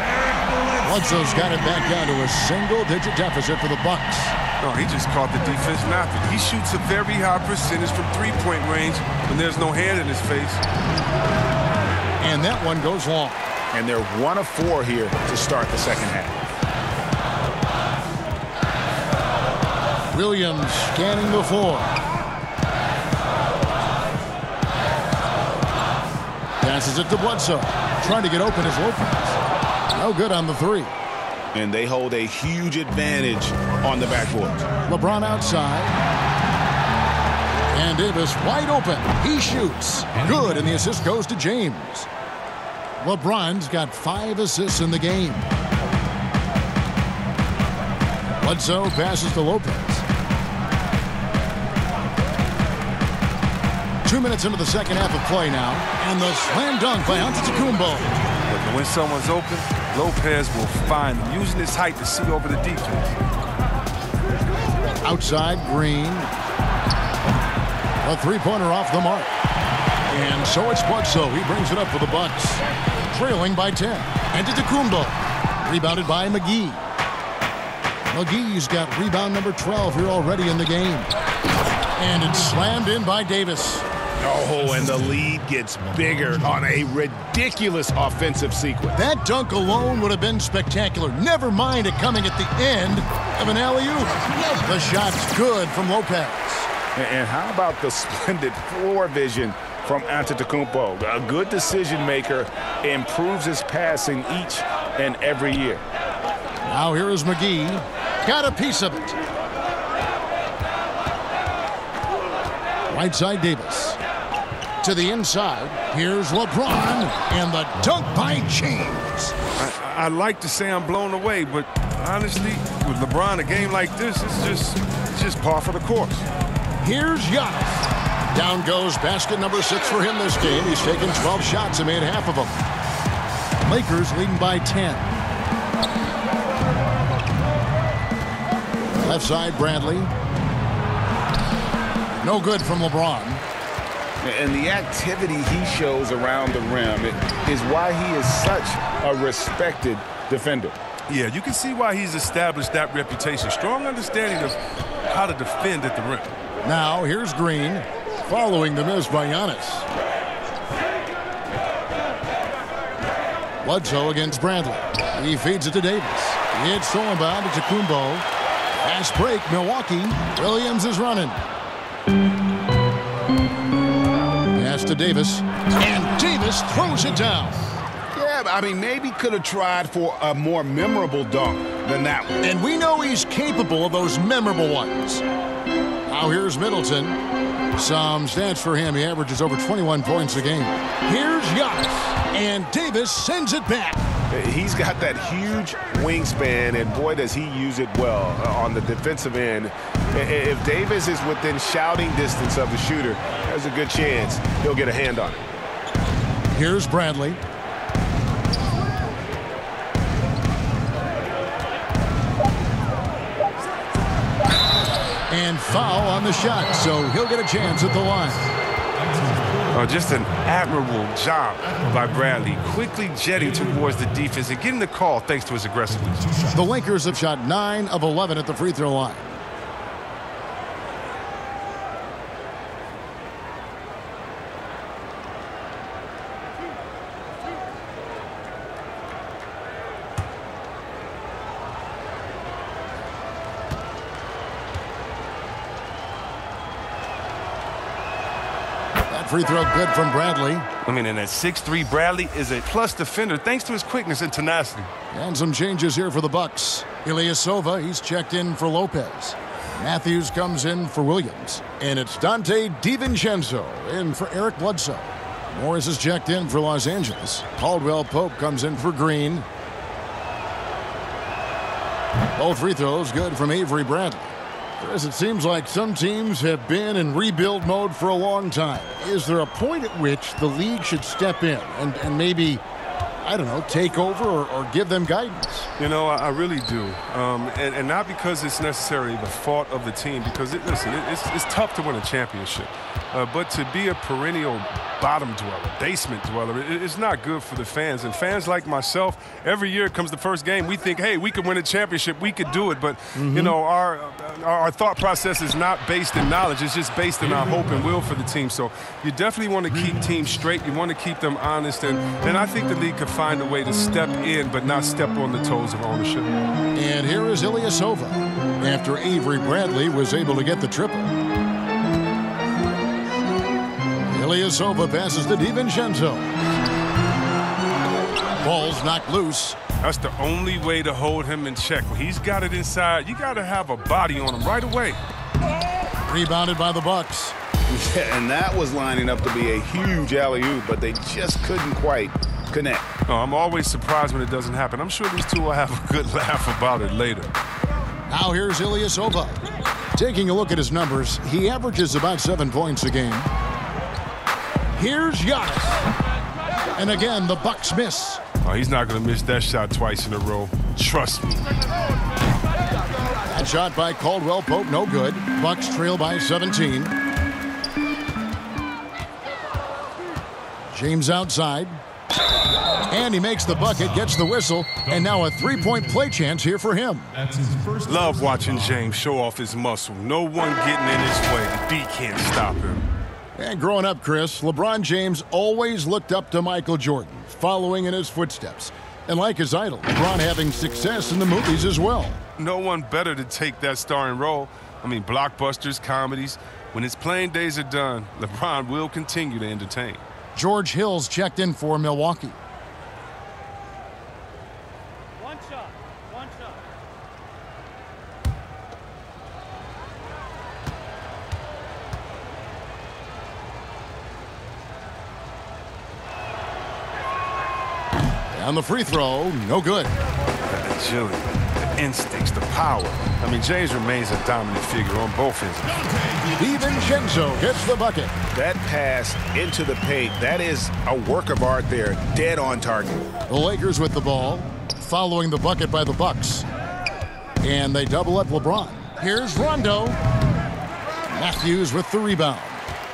Bledsoe's got it back down to a single-digit deficit for the Bucks. No, he just caught the defense napping. He shoots a very high percentage from three-point range when there's no hand in his face. And that one goes long. And they're 1 of 4 here to start the second half. Williams scanning the floor. Passes it to Bledsoe. Trying to get open as Lopez. No good on the 3. And they hold a huge advantage on the backboard. LeBron outside. And Davis wide open. He shoots. Good, and the assist goes to James. LeBron's got 5 assists in the game. Bledsoe passes to Lopez. 2 minutes into the second half of play now. And the slam dunk by Antetokounmpo. When someone's open, Lopez will find him, using his height to see over the defense. Outside, Green. A three-pointer off the mark. And so it's Bledsoe. He brings it up for the Bucks. Trailing by 10. Antetokounmpo. Rebounded by McGee. McGee's got rebound number 12 here already in the game. And it's slammed in by Davis. Oh, and the lead gets bigger on a ridiculous offensive sequence. That dunk alone would have been spectacular. Never mind it coming at the end of an alley-oop. The shot's good from Lopez. And how about the splendid floor vision from Antetokounmpo? A good decision maker, improves his passing each and every year. Now here is McGee. Got a piece of it. Right side Davis. To the inside. Here's LeBron. And the dunk by James. I'd like to say I'm blown away, but honestly, with LeBron, a game like this, it's just par for the course. Here's Giannis. Down goes basket number 6 for him this game. He's taken 12 shots and made half of them. Lakers leading by 10. Left side, Bradley. No good from LeBron. And the activity he shows around the rim is why he is such a respected defender. Yeah, you can see why he's established that reputation. Strong understanding of how to defend at the rim. Now, here's Green, following the miss by Giannis. Bledsoe against Bradley. He feeds it to Davis. It's stolen by Antetokounmpo. Fast break, Milwaukee. Williams is running. Pass to Davis. And Davis throws it down. Yeah, I mean, maybe could have tried for a more memorable dunk than that one. And we know he's capable of those memorable ones. Now here's Middleton. Some stats for him. He averages over 21 points a game. Here's Giannis. And Davis sends it back. He's got that huge wingspan, and boy, does he use it well on the defensive end. If Davis is within shouting distance of the shooter, there's a good chance he'll get a hand on it. Here's Bradley. And foul on the shot, so he'll get a chance at the line. Oh, just an admirable job by Bradley, quickly jetting towards the defense and getting the call thanks to his aggressiveness. The Lakers have shot 9 of 11 at the free throw line. Free throw good from Bradley. I mean, and at 6'3", Bradley is a plus defender thanks to his quickness and tenacity. And some changes here for the Bucks. Ilyasova, he's checked in for Lopez. Matthews comes in for Williams. And it's Dante DiVincenzo in for Eric Bledsoe. Morris is checked in for Los Angeles. Caldwell Pope comes in for Green. Both free throws good from Avery Bradley. Chris, it seems like some teams have been in rebuild mode for a long time. Is there a point at which the league should step in and maybe, I don't know, take over or give them guidance? You know, I really do. And not because it's necessarily the fault of the team, because, it's tough to win a championship. But to be a perennial bottom dweller, basement dweller, it's not good for the fans. And fans like myself, every year comes the first game, we think, hey, we could win a championship, we could do it. But, you know, our thought process is not based in knowledge. It's just based in our hope and will for the team. So you definitely want to keep teams straight. You want to keep them honest. And I think the league could find a way to step in but not step on the toes of ownership. And here is Ilyasova after Avery Bradley was able to get the triple. Ilyasova passes to DiVincenzo. Ball's knocked loose. That's the only way to hold him in check. When he's got it inside, you got to have a body on him right away. Rebounded by the Bucks. Yeah, and that was lining up to be a huge alley-oop, but they just couldn't quite connect. Oh, I'm always surprised when it doesn't happen. I'm sure these two will have a good laugh about it later. Now here's Ilyasova. Taking a look at his numbers, he averages about 7 points a game. Here's Giannis. And again, the Bucks miss. Oh, he's not going to miss that shot twice in a row. Trust me. That shot by Caldwell Pope, no good. Bucks trail by 17. James outside. And he makes the bucket, gets the whistle, and now a three-point play chance here for him. Love watching James show off his muscle. No one getting in his way. The D can't stop him. And growing up, Chris, LeBron James always looked up to Michael Jordan, following in his footsteps. And like his idol, LeBron having success in the movies as well. No one better to take that starring role. I mean, blockbusters, comedies. When his playing days are done, LeBron will continue to entertain. George Hill's checked in for Milwaukee. One shot. And the free throw, no good. The agility, the instincts, the power. I mean, James remains a dominant figure on both ends. DiVincenzo gets the bucket. That pass into the paint, that is a work of art there, dead on target. The Lakers with the ball, following the bucket by the Bucks. And they double up LeBron. Here's Rondo. Matthews with the rebound.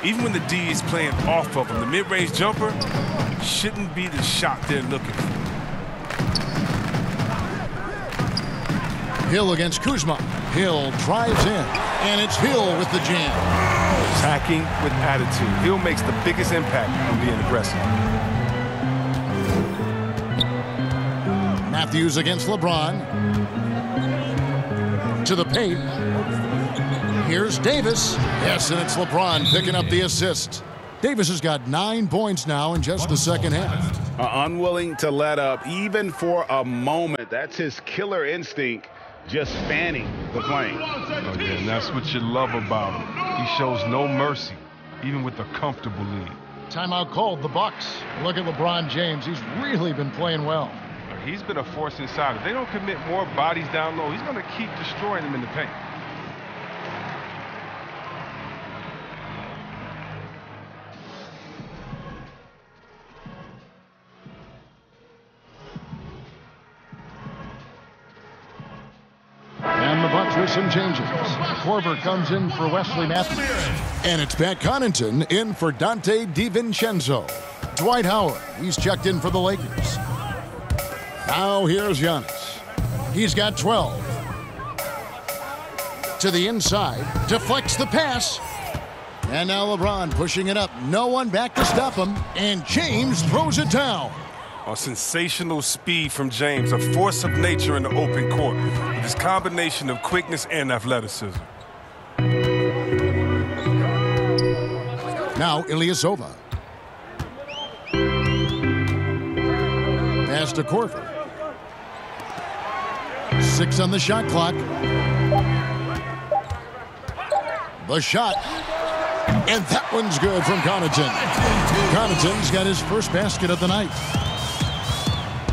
Even when the D is playing off of him, the mid-range jumper shouldn't be the shot they're looking for. Hill against Kuzma. Hill drives in, and it's Hill with the jam. Attacking with attitude. Hill makes the biggest impact from being aggressive. Matthews against LeBron. To the paint. Here's Davis. Yes, and it's LeBron picking up the assist. Davis has got 9 points now in just the second half. Unwilling to let up, even for a moment. That's his killer instinct, just fanning the plane. Oh, yeah, and that's what you love about him. He shows no mercy, even with a comfortable lead. Timeout called, the Bucks. Look at LeBron James. He's really been playing well. He's been a force inside. If they don't commit more bodies down low, he's going to keep destroying them in the paint. And the Bucks with some changes. Korver comes in for Wesley Matthews. And it's Pat Connaughton in for Dante DiVincenzo. Dwight Howard, he's checked in for the Lakers. Now here's Giannis. He's got 12. To the inside, deflects the pass. And now LeBron pushing it up. No one back to stop him. And James throws it down. A sensational speed from James, a force of nature in the open court, with his combination of quickness and athleticism. Now Ilyasova. Pass to Korver. 6 on the shot clock. The shot. And that one's good from Connaughton. Connaughton's got his first basket of the night.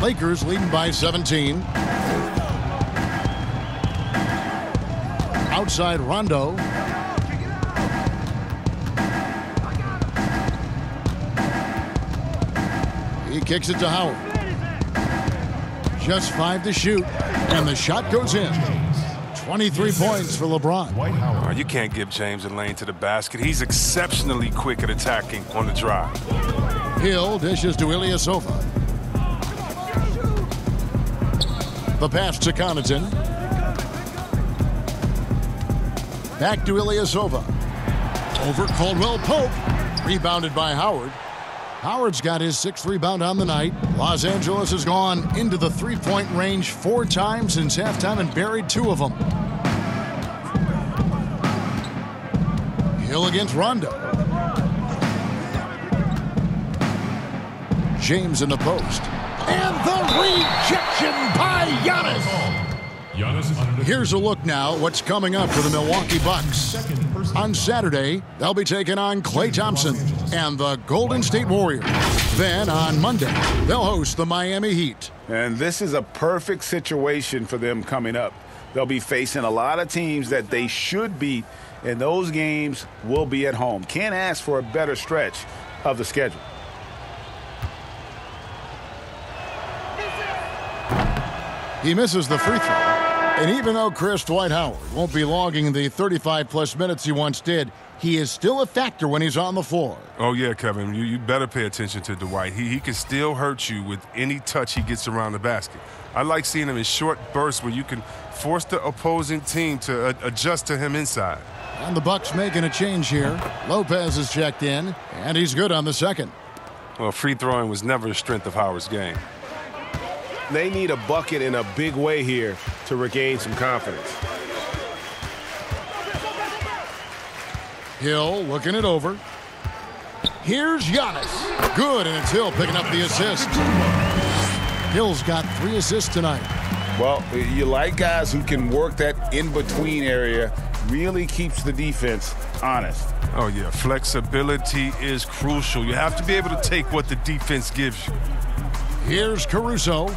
Lakers leading by 17. Outside Rondo. He kicks it to Howard. Just 5 to shoot, and the shot goes in. 23 points for LeBron. Oh, you can't give James a lane to the basket. He's exceptionally quick at attacking on the drive. Hill dishes to Ilyasova. The pass to Connaughton. Back to Ilyasova. Over Caldwell Pope. Rebounded by Howard. Howard's got his 6th rebound on the night. Los Angeles has gone into the three-point range 4 times since halftime and buried 2 of them. Hill against Rondo. James in the post. And the rejection by Giannis. Here's a look now what's coming up for the Milwaukee Bucks. On Saturday, they'll be taking on Klay Thompson and the Golden State Warriors. Then on Monday, they'll host the Miami Heat. And this is a perfect situation for them coming up. They'll be facing a lot of teams that they should beat, and those games will be at home. Can't ask for a better stretch of the schedule. He misses the free throw. And even though Chris Dwight Howard won't be logging the 35-plus minutes he once did, he is still a factor when he's on the floor. Oh, yeah, Kevin. You better pay attention to Dwight. He can still hurt you with any touch he gets around the basket. I like seeing him in short bursts where you can force the opposing team to adjust to him inside. And the Bucks making a change here. Lopez is checked in, and he's good on the second. Well, free throwing was never a strength of Howard's game. They need a bucket in a big way here to regain some confidence. Hill looking it over. Here's Giannis. Good, and it's Hill picking up the assist. Hill's got 3 assists tonight. Well, you like guys who can work that in-between area, really keeps the defense honest. Oh, yeah, flexibility is crucial. You have to be able to take what the defense gives you. Here's Caruso.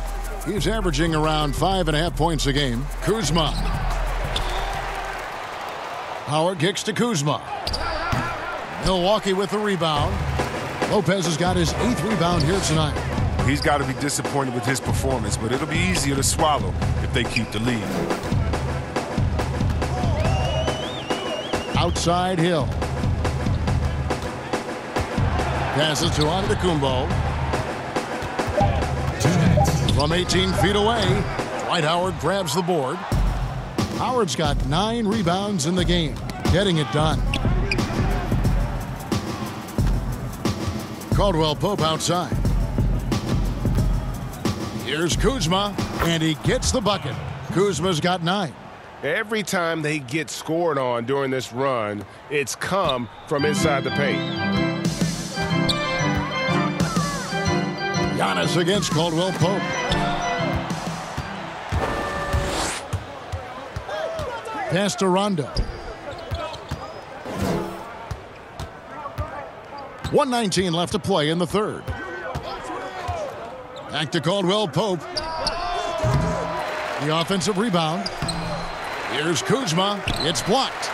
He's averaging around 5.5 points a game. Kuzma. Howard kicks to Kuzma. Milwaukee with the rebound. Lopez has got his 8th rebound here tonight. He's got to be disappointed with his performance, but it'll be easier to swallow if they keep the lead. Outside Hill. Passes to Antetokounmpo. From 18 feet away, Dwight Howard grabs the board. Howard's got 9 rebounds in the game, getting it done. Caldwell Pope outside. Here's Kuzma, and he gets the bucket. Kuzma's got 9. Every time they get scored on during this run, it's come from inside the paint. Giannis against Caldwell Pope. Pass to Rondo. 1:19 left to play in the third. Back to Caldwell Pope. The offensive rebound. Here's Kuzma. It's blocked.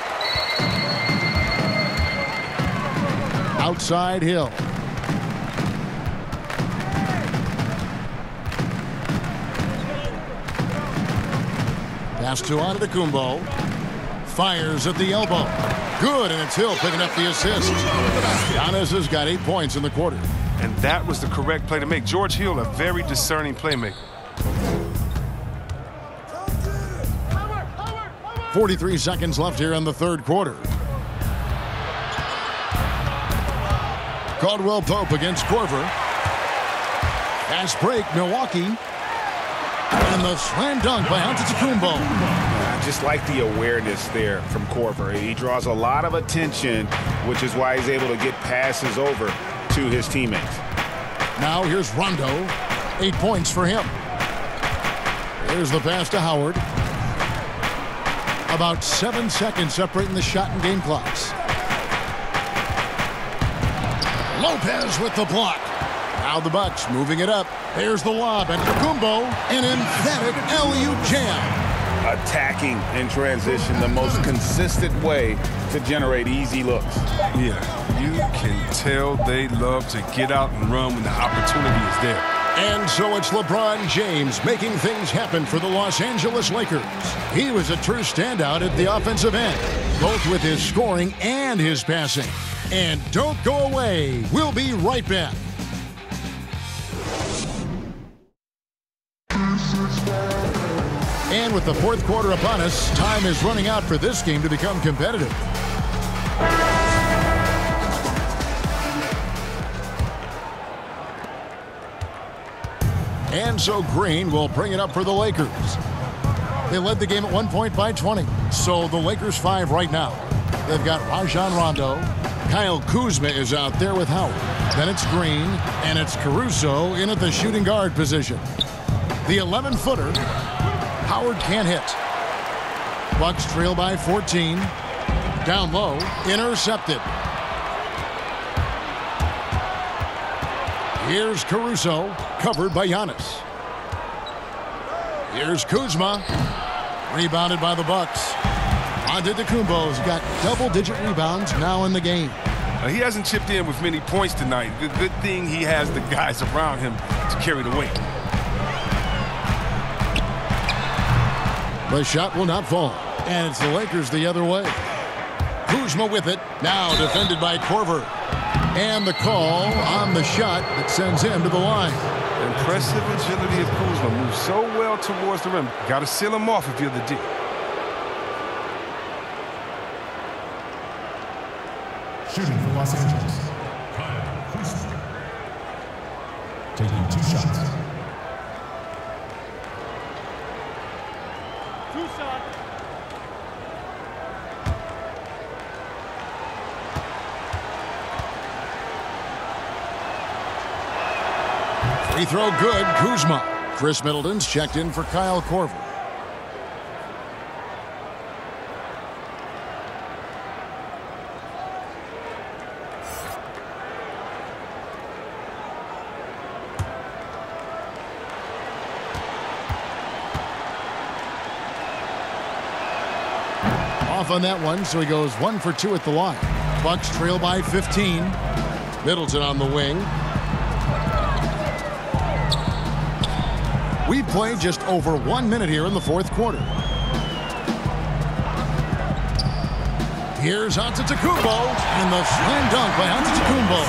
Outside Hill. Pass to Antetokounmpo. Fires at the elbow. Good, and it's Hill picking up the assist. Giannis has got 8 points in the quarter. And that was the correct play to make. George Hill, a very discerning playmaker. 43 seconds left here in the third quarter. Caldwell Pope against Korver. Fast break, Milwaukee. And the slam dunk by Antetokounmpo. I just like the awareness there from Korver. He draws a lot of attention, which is why he's able to get passes over to his teammates. Now here's Rondo. 8 points for him. Here's the pass to Howard. About 7 seconds separating the shot and game clocks. Lopez with the block. Now the Bucks moving it up. There's the lob, and Kumbo, an emphatic LU jam. Attacking in transition, the most consistent way to generate easy looks. Yeah, you can tell they love to get out and run when the opportunity is there. And so it's LeBron James making things happen for the Los Angeles Lakers. He was a true standout at the offensive end, both with his scoring and his passing. And don't go away. We'll be right back. And with the fourth quarter upon us, time is running out for this game to become competitive. And so Green will bring it up for the Lakers. They led the game at 1 point by 20. So the Lakers 5 right now. They've got Rajon Rondo. Kyle Kuzma is out there with Howard. Then it's Green, and it's Caruso in at the shooting guard position. The 11-footer, Howard can't hit. Bucks trail by 14. Down low, intercepted. Here's Caruso, covered by Giannis. Here's Kuzma, rebounded by the Bucks. Antetokounmpo's got double-digit rebounds now in the game. He hasn't chipped in with many points tonight. Good thing he has the guys around him to carry the weight. The shot will not fall, and it's the Lakers the other way. Kuzma with it, now defended by Korver. And the call on the shot that sends him to the line. Impressive agility of Kuzma. Moves so well towards the rim. Got to seal him off if you're the D. Shooting for Los Angeles, Kyle Kuzma. Taking 2 shots. 2 shots. Free throw good, Kuzma. Chris Middleton's checked in for Kyle Korver. Off on that one, so he goes 1 for 2 at the line. Bucks trail by 15. Middleton on the wing. We played just over 1 minute here in the fourth quarter. Here's Antetokounmpo, and the slam dunk by Antetokounmpo.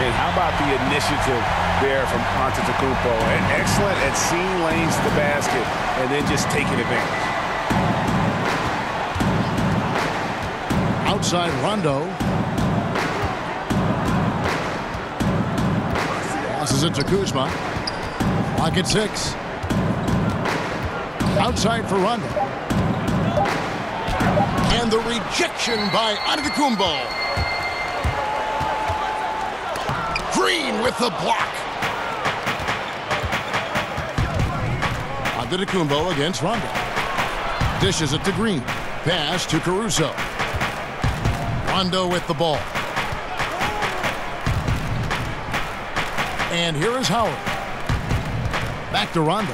And how about the initiative there from Antetokounmpo? And excellent at seeing lanes to the basket and then just taking advantage. Outside Rondo. Passes it to Kuzma. Clock at 6. Outside for Rondo. And the rejection by Antetokounmpo. Green with the block. Antetokounmpo against Rondo. Dishes it to Green. Pass to Caruso. Rondo with the ball. And here is Howard. Back to Rondo.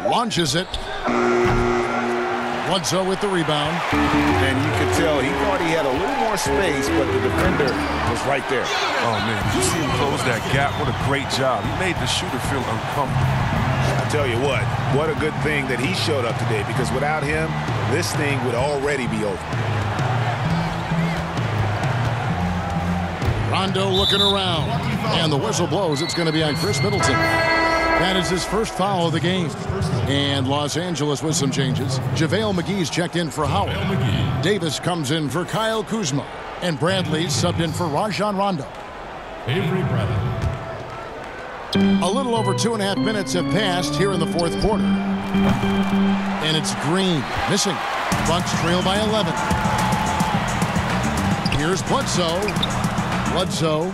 Launches it. Bledsoe with the rebound. And you could tell he thought he had a little more space, but the defender was right there. Oh, man, did you see him close that gap? What a great job. He made the shooter feel uncomfortable. I tell you what a good thing that he showed up today, because without him, this thing would already be over. Rondo looking around. And the whistle blows. It's going to be on Chris Middleton. That is his first foul of the game. And Los Angeles with some changes. JaVale McGee's checked in for Howard. Davis comes in for Kyle Kuzma. And Bradley's subbed in for Rajon Rondo. Avery Bradley. A little over 2.5 minutes have passed here in the fourth quarter. And it's Green missing. Bucks trail by 11. Here's Bledsoe. Bledsoe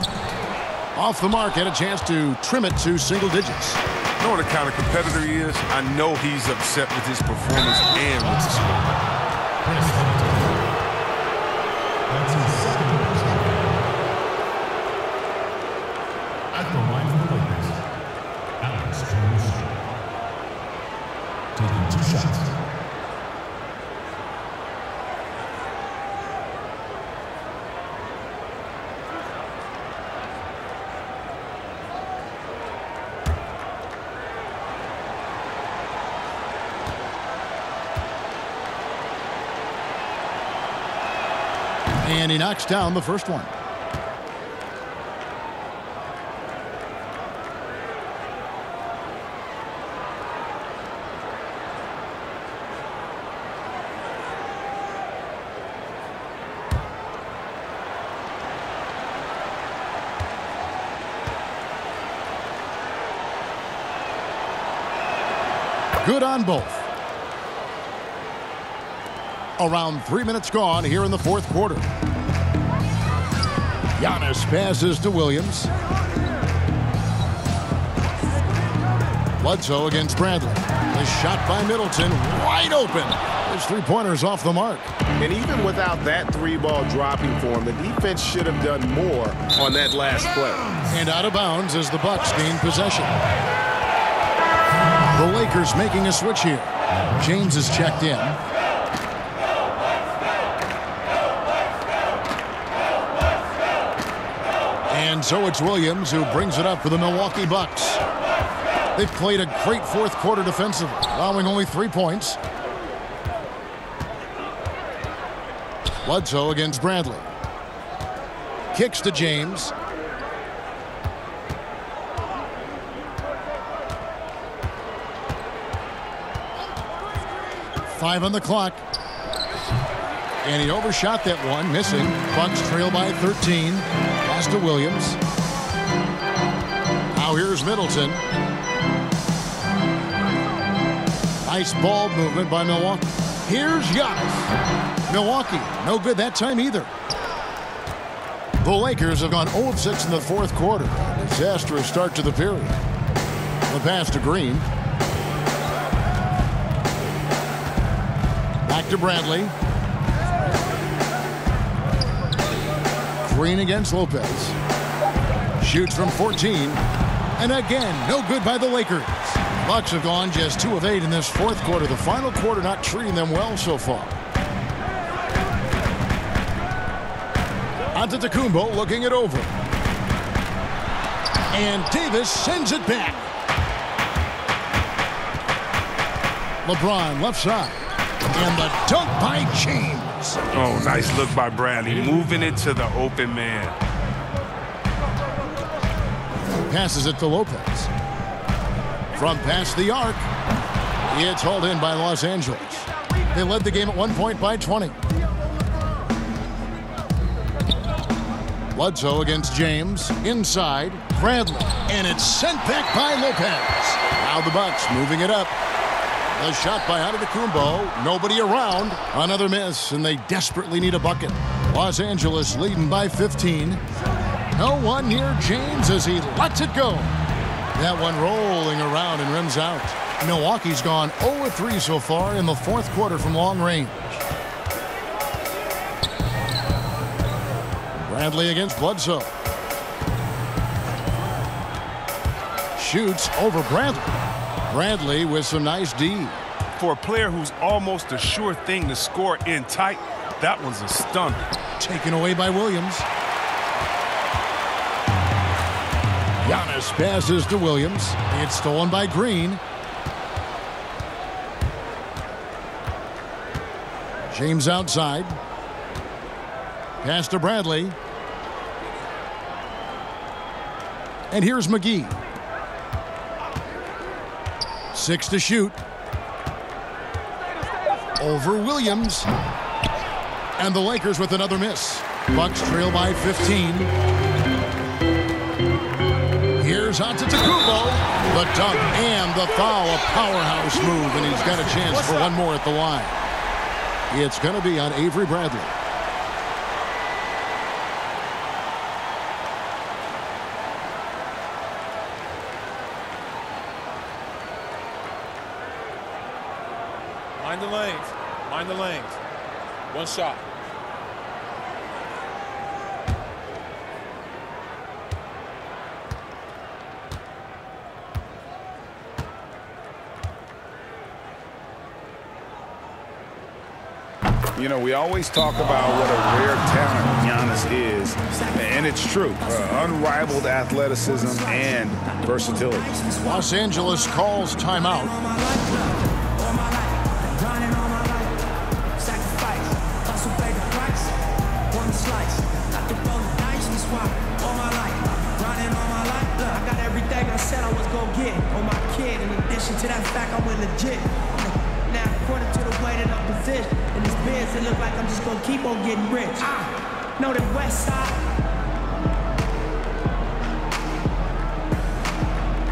off the mark, had a chance to trim it to single digits. Knowing the kind of competitor he is, I know he's upset with his performance and with the score. That's his second touchdown. At the line for the Lakers, Alex Jones taking 2 shots. And he knocks down the first one. Good on both. Around 3 minutes gone here in the fourth quarter. Giannis passes to Williams. Bledsoe against Bradley. The shot by Middleton, wide open. His three-pointer's off the mark. And even without that 3-ball dropping for him, the defense should have done more on that last play. And out of bounds as the Bucks gain possession. The Lakers making a switch here. James is checked in. And so it's Williams who brings it up for the Milwaukee Bucks. They've played a great fourth quarter defensively, allowing only 3 points. Bledsoe against Bradley. Kicks to James. Five on the clock. And he overshot that one, missing. Bucks trail by 13. Pass to Williams. Now here's Middleton. Nice ball movement by Milwaukee. Here's Giannis. Milwaukee, no good that time either. The Lakers have gone 0 of 6 in the fourth quarter. Disastrous start to the period. The pass to Green. Back to Bradley. Green against Lopez. Shoots from 14. And again, no good by the Lakers. Bucks have gone just 2 of 8 in this fourth quarter. The final quarter not treating them well so far. Antetokounmpo looking it over. And Davis sends it back. LeBron left side. And the dunk by James. Oh, nice look by Bradley, moving it to the open man. Passes it to Lopez. From past the arc. It's hauled in by Los Angeles. They led the game at 1 point by 20. Bledsoe against James. Inside. Bradley. And it's sent back by Lopez. Now the Bucks moving it up. The shot by Antetokounmpo. Nobody around. Another miss, and they desperately need a bucket. Los Angeles leading by 15. No one near James as he lets it go. That one rolling around and rims out. Milwaukee's gone 0 of 3 so far in the fourth quarter from long range. Bradley against Bledsoe. Shoots over Bradley. Bradley with some nice D. For a player who's almost a sure thing to score in tight, that one's a stunner. Taken away by Williams. Giannis passes to Williams. It's stolen by Green. James outside. Pass to Bradley. And here's McGee. 6 to shoot. Over Williams. And the Lakers with another miss. Bucks trail by 15. Here's Antetokounmpo. The dunk and the foul. A powerhouse move, and he's got a chance for one more at the line. It's going to be on Avery Bradley. Mind the lanes. Mind the lanes. One shot. You know, we always talk about what a rare talent Giannis is, and it's true. Unrivaled athleticism and versatility. Los Angeles calls timeout. I got everything I said I was gonna get on my kid. In addition to that fact, I went legit. Now, according to the way that I'm positioned in this biz, it look like I'm just gonna keep on getting rich. Know the West Side.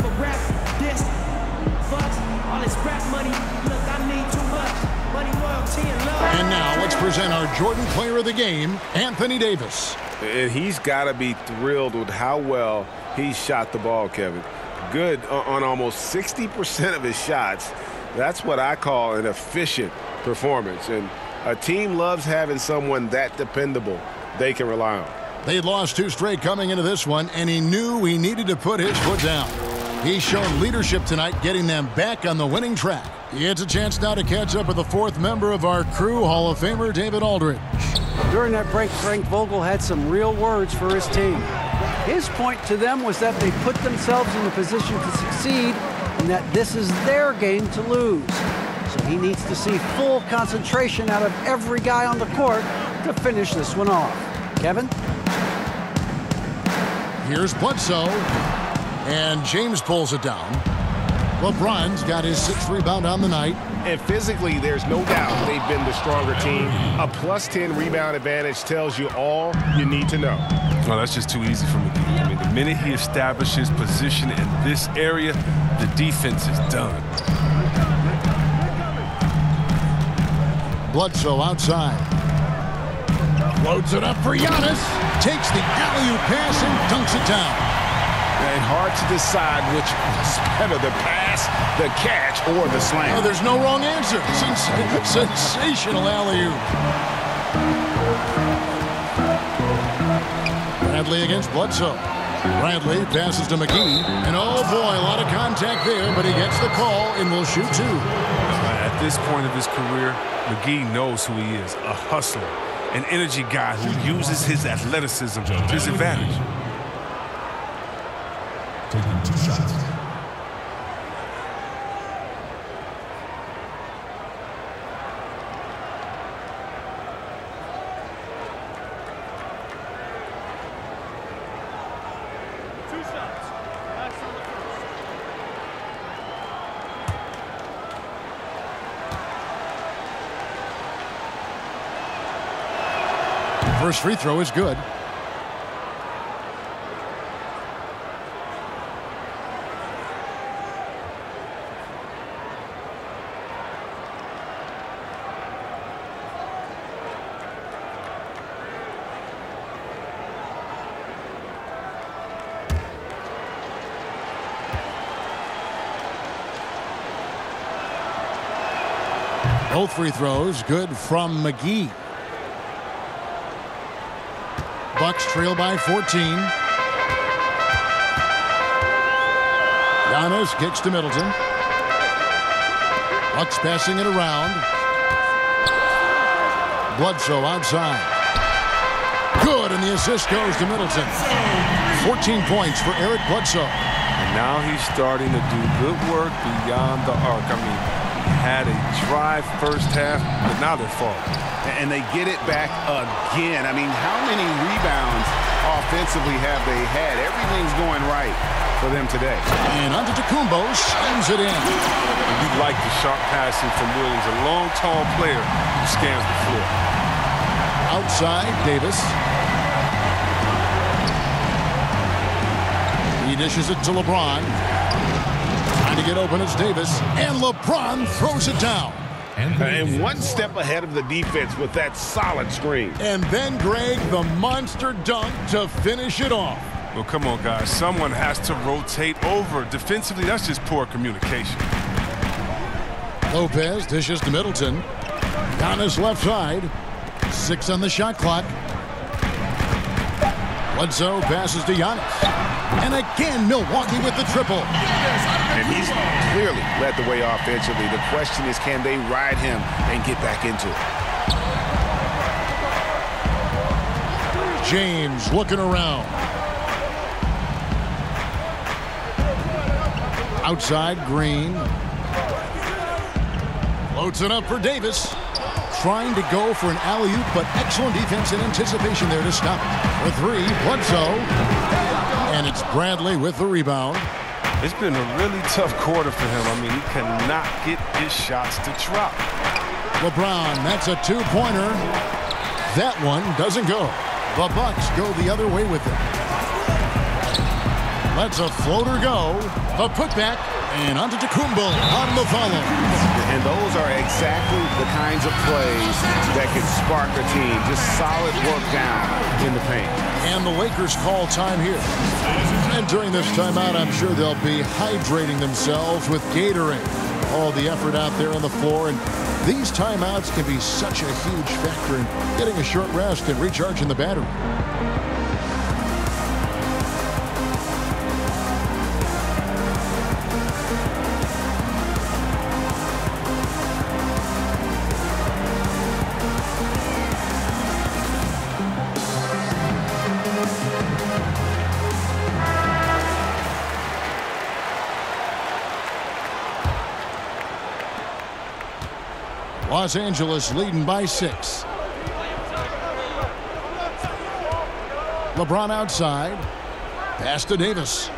For rap, this, fucks, all this rap money. Look, I need too much money, loyalty, and love. And now let's present our Jordan Player of the Game, Anthony Davis. And he's got to be thrilled with how well he shot the ball, Kevin. Good on almost 60% of his shots. That's what I call an efficient performance. And a team loves having someone that dependable they can rely on. They'd lost 2 straight coming into this one, and he knew he needed to put his foot down. He's shown leadership tonight, getting them back on the winning track. He gets a chance now to catch up with the 4th member of our crew, Hall of Famer David Aldridge. During that break, Frank Vogel had some real words for his team. His point to them was that they put themselves in the position to succeed and that this is their game to lose. So he needs to see full concentration out of every guy on the court to finish this one off. Kevin? Here's Bledsoe, and James pulls it down. LeBron's got his 6th rebound on the night. And physically, there's no doubt they've been the stronger team. A +10 rebound advantage tells you all you need to know. Well, that's just too easy for McGee. I mean, the minute he establishes position in this area, the defense is done. Bledsoe outside. Loads it up for Giannis. Takes the alley-oop pass and dunks it down. And hard to decide which was better, the pass, the catch, or the slam. Oh, there's no wrong answer. Sensational alley-oop. Bradley against Bledsoe. Bradley passes to McGee. And oh boy, a lot of contact there, but he gets the call and will shoot 2. At this point of his career, McGee knows who he is, a hustler, an energy guy who uses his athleticism to his advantage. Taking 2 shots. First free throw is good. Both free throws good from McGee. Bucks trail by 14. Giannis kicks to Middleton. Bucks passing it around. Bledsoe outside. Good, and the assist goes to Middleton. 14 points for Eric Bledsoe. And now he's starting to do good work beyond the arc. I mean, he had a drive first half, but now they're falling. And they get it back again. I mean, how many rebounds offensively have they had? Everything's going right for them today. And Antetokounmpo slams it in. You like the sharp passing from Williams, a long, tall player who scans the floor. Outside, Davis. He dishes it to LeBron. Trying to get open, it's Davis. And LeBron throws it down. And one step ahead of the defense with that solid screen. And then, Greg, the monster dunk to finish it off. Well, come on, guys. Someone has to rotate over. Defensively, that's just poor communication. Lopez dishes to Middleton. Giannis left side. 6 on the shot clock. Bledsoe passes to Giannis. And again, Milwaukee with the triple. And he's clearly led the way offensively. The question is, can they ride him and get back into it? James looking around. Outside, Green. Floats it up for Davis. Trying to go for an alley-oop, but excellent defense and anticipation there to stop it. For 3, Bledsoe. And it's Bradley with the rebound. It's been a really tough quarter for him. I mean, he cannot get his shots to drop. LeBron, that's a 2-pointer. That one doesn't go. The Bucks go the other way with it. Lets a floater go. A putback. And onto Tacumbo on the follow. And those are exactly the kinds of plays that can spark a team. Just solid work down in the paint. And the Lakers call time here. And during this timeout, I'm sure they'll be hydrating themselves with Gatorade. All the effort out there on the floor. And these timeouts can be such a huge factor in getting a short rest and recharging the battery. Los Angeles leading by 6. LeBron outside. Pass to Davis.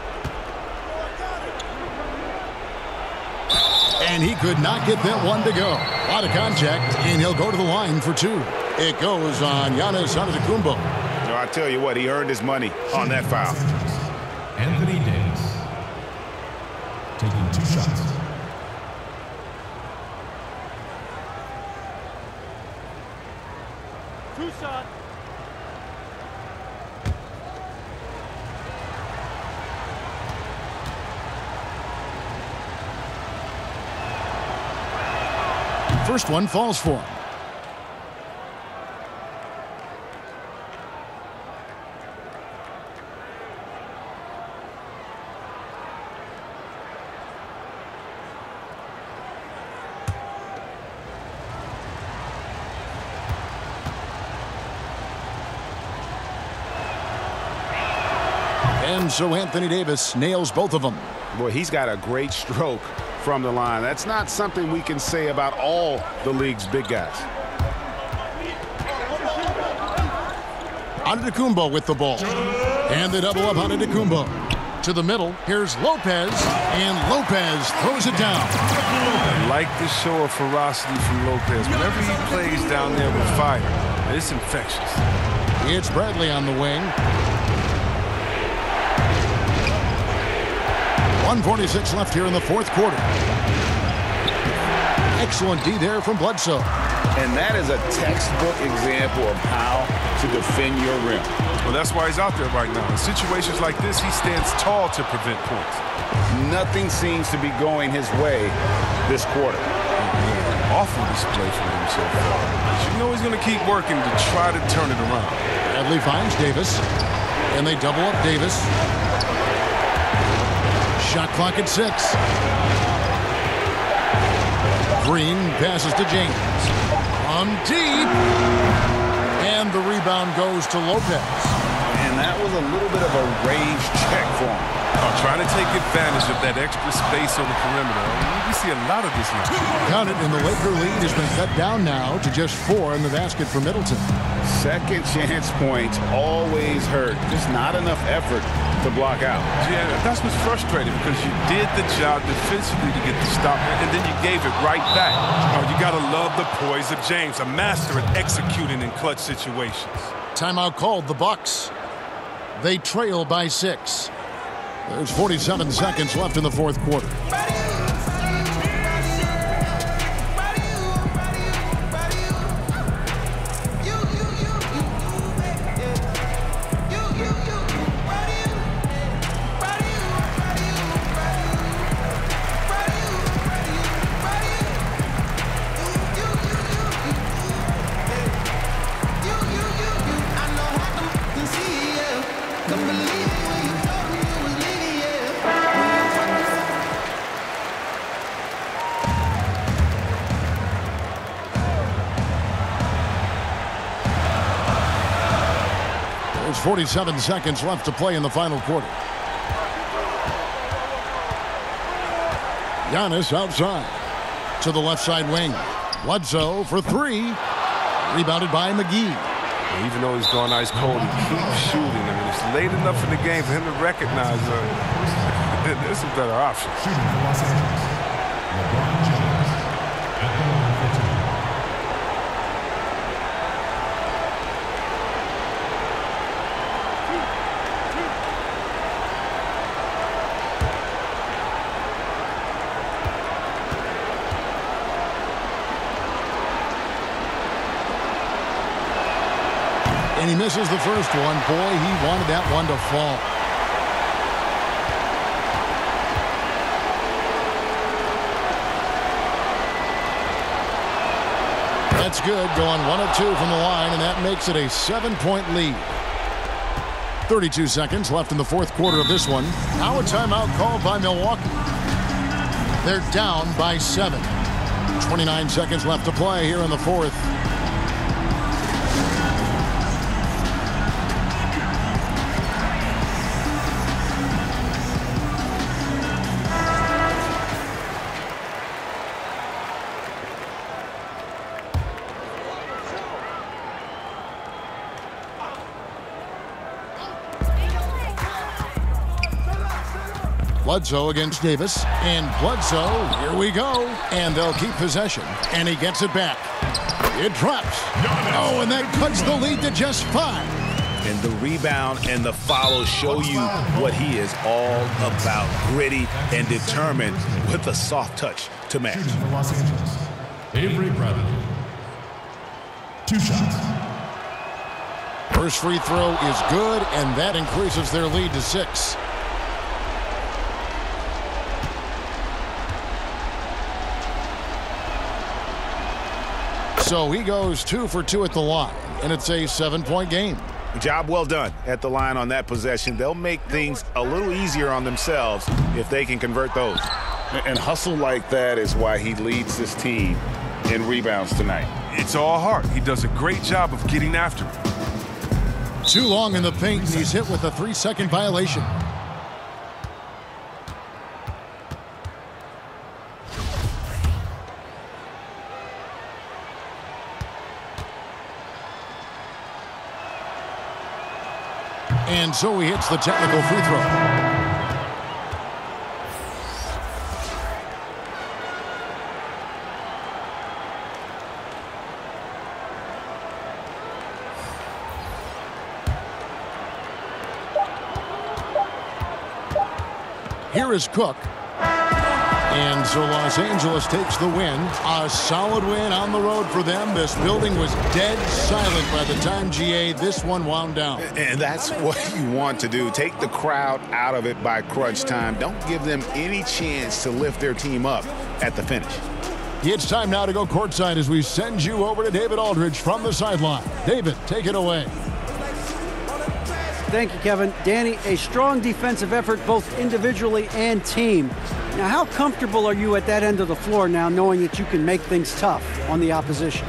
And he could not get that one to go. A lot of contact, and he'll go to the line for 2. It goes on Giannis Antetokounmpo. No, I tell you what, he earned his money on that foul. Anthony Davis taking 2 shots. First one falls for him. And so Anthony Davis nails both of them. Boy, he's got a great stroke from the line. That's not something we can say about all the league's big guys. Antetokounmpo with the ball. And they double up Antetokounmpo. To the middle, here's Lopez. And Lopez throws it down. I like the show of ferocity from Lopez. Whenever he plays down there with fire, it's infectious. It's Bradley on the wing. 1:46 left here in the 4th quarter. Excellent D there from Bledsoe. And that is a textbook example of how to defend your rim. Well, that's why he's out there right now. In situations like this, he stands tall to prevent points. Nothing seems to be going his way this quarter. Awful display from him so far. But you know he's going to keep working to try to turn it around. Bradley finds Davis. And they double up Davis. Shot clock at 6. Green passes to James. From deep. And the rebound goes to Lopez. And that was a little bit of a range check for him. Trying to take advantage of that extra space on the perimeter. We see a lot of this now. Count it, and the Laker lead has been cut down now to just 4 in the basket for Middleton. Second chance points always hurt. Just not enough effort to block out. Yeah, that's what's frustrating because you did the job defensively to get the stop, and then you gave it right back. You got to love the poise of James, a master at executing in clutch situations. Timeout called the Bucks. They trail by 6. There's 47 seconds left in the 4th quarter. There's 47 seconds left to play in the final quarter. Giannis outside to the left side wing. Bledsoe for three. Rebounded by McGee. Even though he's gone ice cold, he keeps shooting. I mean, it's late enough in the game for him to recognize there's some better options. Shooting for Los Angeles, LeBron James at the line for two. And he misses the first one. Boy, he wanted that one to fall. That's good, going 1 of 2 from the line, and that makes it a 7-point lead. 32 seconds left in the fourth quarter of this one. Now a timeout called by Milwaukee. They're down by 7. 29 seconds left to play here in the fourth. Bledsoe against Davis, and Bledsoe, here we go, and they'll keep possession, and he gets it back. It drops. Oh, and that cuts the lead to just 5. And the rebound and the follow show you what he is all about. Gritty and determined with a soft touch to match. Shooting for Los Angeles, Avery Bradley. 2 shots. First free throw is good, and that increases their lead to 6. So he goes 2 for 2 at the line, and it's a 7-point game. Job well done at the line on that possession. They'll make things a little easier on themselves if they can convert those. And hustle like that is why he leads this team in rebounds tonight. It's all heart. He does a great job of getting after it. Too long in the paint, and he's hit with a 3-second violation. And so he hits the technical free throw. Here is Cook. And so Los Angeles takes the win. A solid win on the road for them. This building was dead silent by the time, GA, this one wound down. And that's what you want to do. Take the crowd out of it by crunch time. Don't give them any chance to lift their team up at the finish. It's time now to go courtside as we send you over to David Aldridge from the sideline. David, take it away. Thank you, Kevin. Danny, a strong defensive effort both individually and team. Now, how comfortable are you at that end of the floor now, knowing that you can make things tough on the opposition?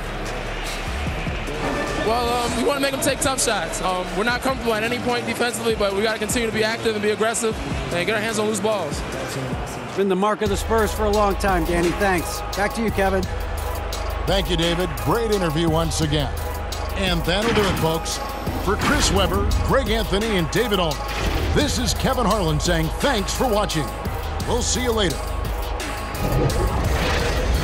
Well, we want to make them take tough shots. We're not comfortable at any point defensively, but we got to continue to be active and be aggressive and get our hands on loose balls. It's been the mark of the Spurs for a long time, Danny. Thanks. Back to you, Kevin. Thank you, David. Great interview once again. And that'll do it, folks. For Chris Webber, Greg Anthony, and David Aldridge, this is Kevin Harlan saying thanks for watching. We'll see you later.